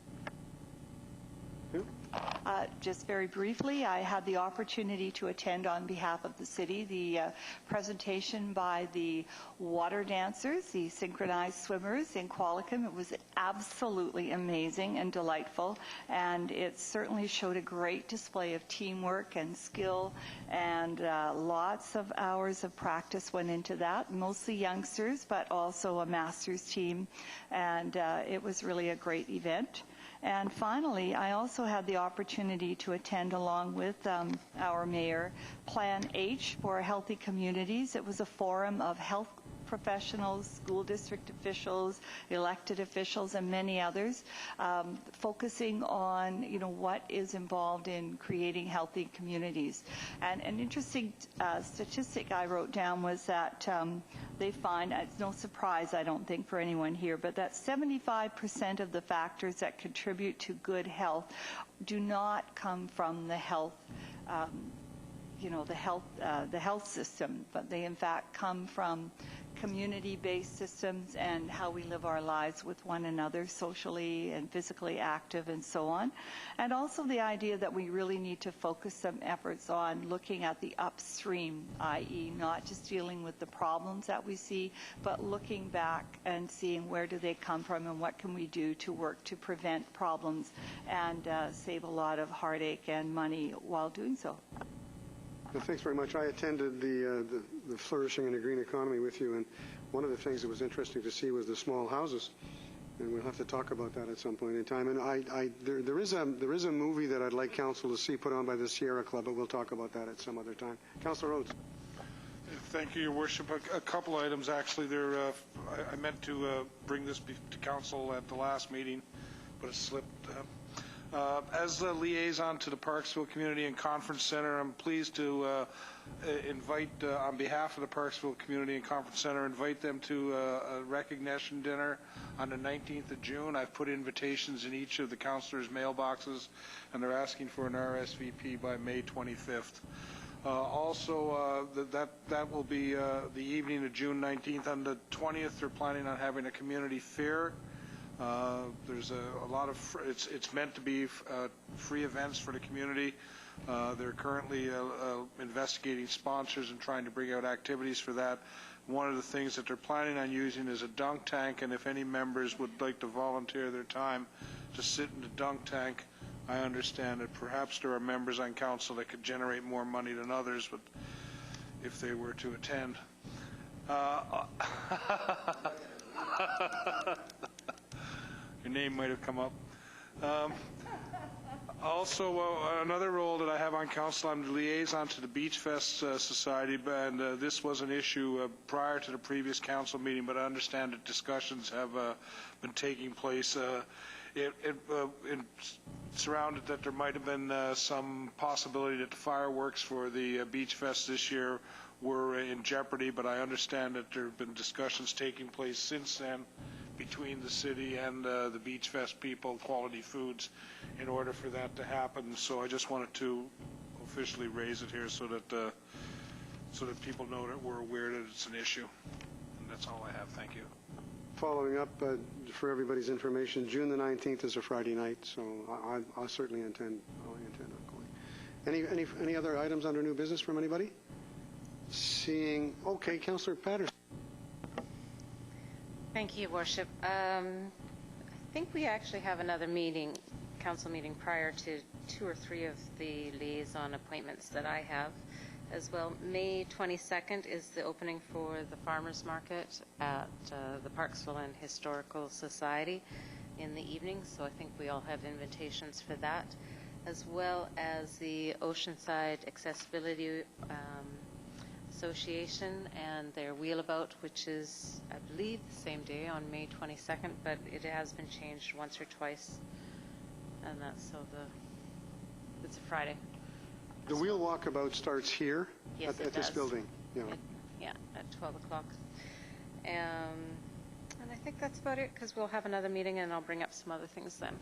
Just very briefly, I had the opportunity to attend on behalf of the city the presentation by the water dancers, the synchronized swimmers in Qualicum. It was absolutely amazing and delightful, and it certainly showed a great display of teamwork and skill, and lots of hours of practice went into that, mostly youngsters, but also a master's team, and it was really a great event. And finally, I also had the opportunity to attend along with our mayor Plan H for Healthy Communities. It was a forum of health professionals, school district officials, elected officials, and many others, focusing on, what is involved in creating healthy communities. And an interesting statistic I wrote down was that they find, it's no surprise, I don't think, for anyone here, but that 75% of the factors that contribute to good health do not come from the health the health system, but they in fact come from community-based systems and how we live our lives with one another, socially and physically active and so on. And also the idea that we really need to focus some efforts on looking at the upstream, i.e. not just dealing with the problems that we see, but looking back and seeing where do they come from and what can we do to work to prevent problems and save a lot of heartache and money while doing so. Well, thanks very much. I attended the Flourishing in a Green Economy with you, and one of the things that was interesting to see was the small houses, and we'll have to talk about that at some point in time. And there is a movie that I'd like council to see put on by the Sierra Club, but we'll talk about that at some other time. Councillor Rhodes. Thank you, Your Worship. A couple items, actually. I meant to bring this to council at the last meeting, but it slipped. As the liaison to the Parksville Community and Conference Center, I'm pleased to invite, on behalf of the Parksville Community and Conference Center, invite them to a recognition dinner on the 19th of June. I've put invitations in each of the councilors' mailboxes, and they're asking for an RSVP by May 25th. Also, that will be the evening of June 19th. On the 20th, they're planning on having a community fair. There's a lot of, it's meant to be free events for the community. They're currently investigating sponsors and trying to bring out activities for that. One of the things that they're planning on using is a dunk tank, and if any members would like to volunteer their time to sit in the dunk tank, I understand that perhaps there are members on council that could generate more money than others, but if they were to attend. Your name might have come up. Also, another role that I have on council, I'm the liaison to the Beach Fest Society, and this was an issue prior to the previous council meeting, but I understand that discussions have been taking place. It surrounded that there might have been some possibility that the fireworks for the Beach Fest this year were in jeopardy, but I understand that there have been discussions taking place since then between the city and the Beach Fest people, Quality Foods, in order for that to happen. So I just wanted to officially raise it here so that people know that we're aware that it's an issue. And that's all I have. Thank you. Following up, for everybody's information, June the 19th is a Friday night, so I'll certainly intend on going. Any other items under new business from anybody? Seeing, okay, Councillor Patterson. Thank you, Worship. I think we actually have another meeting, council meeting, prior to 2 or 3 of the liaison appointments that I have as well. May 22nd is the opening for the farmers market at the Parksville and Historical Society in the evening, so I think we all have invitations for that, as well as the Oceanside Accessibility Association and their Wheelabout, which is, I believe, the same day on May 22nd, but it has been changed once or twice, and that's it's a Friday. The wheel walkabout starts here yes, at this building. Yeah, at 12 o'clock. And I think that's about it, because we'll have another meeting and I'll bring up some other things then.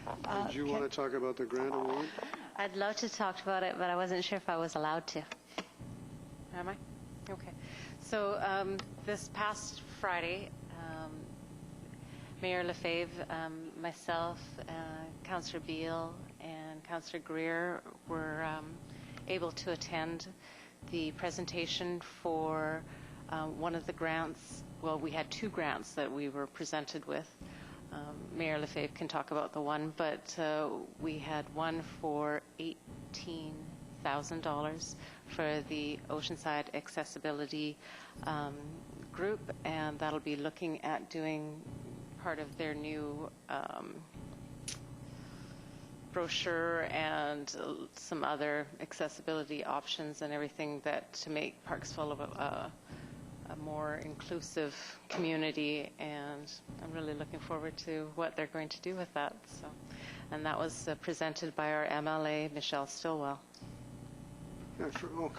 Did you want to talk about the grant award? I'd love to talk about it, but I wasn't sure if I was allowed to. Am I? Okay. So this past Friday, Mayor Lefebvre, myself, Councillor Beale, and and Councillor Greer were able to attend the presentation for one of the grants. Well, we had two grants that we were presented with. Mayor Lefebvre can talk about the one, but we had one for $18,000 for the Oceanside Accessibility group, and that'll be looking at doing part of their new brochure and some other accessibility options and everything that to make Parksville a more inclusive community, and I'm really looking forward to what they're going to do with that. So, and that was presented by our MLA, Michelle Stillwell. I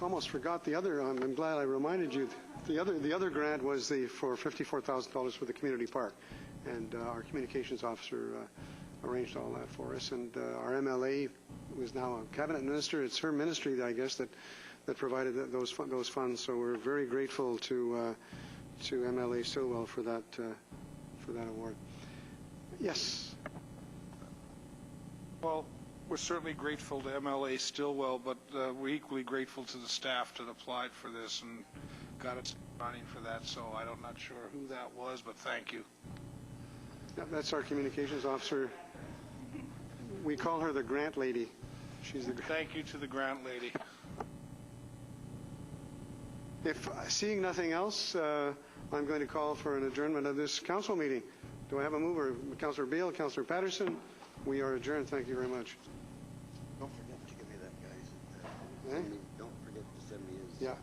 almost forgot the other. I'm glad I reminded you. The other grant was for $54,000 for the community park, and our communications officer arranged all that for us. And our MLA was now a cabinet minister. It's her ministry, I guess, that provided those funds. So we're very grateful to MLA Stillwell for that award. Yes. Well, we're certainly grateful to MLA Stillwell, but we're equally grateful to the staff that applied for this and got its money for that. So I'm not sure who that was, but thank you. Yeah, that's our communications officer. We call her the grant lady. She's the. Thank you to the grant lady. If seeing nothing else, I'm going to call for an adjournment of this council meeting. Do I have a mover? Councillor Beale, Councillor Patterson. We are adjourned. Thank you very much. Don't forget to give me that, guys. Eh? Don't forget to send me his. Yeah.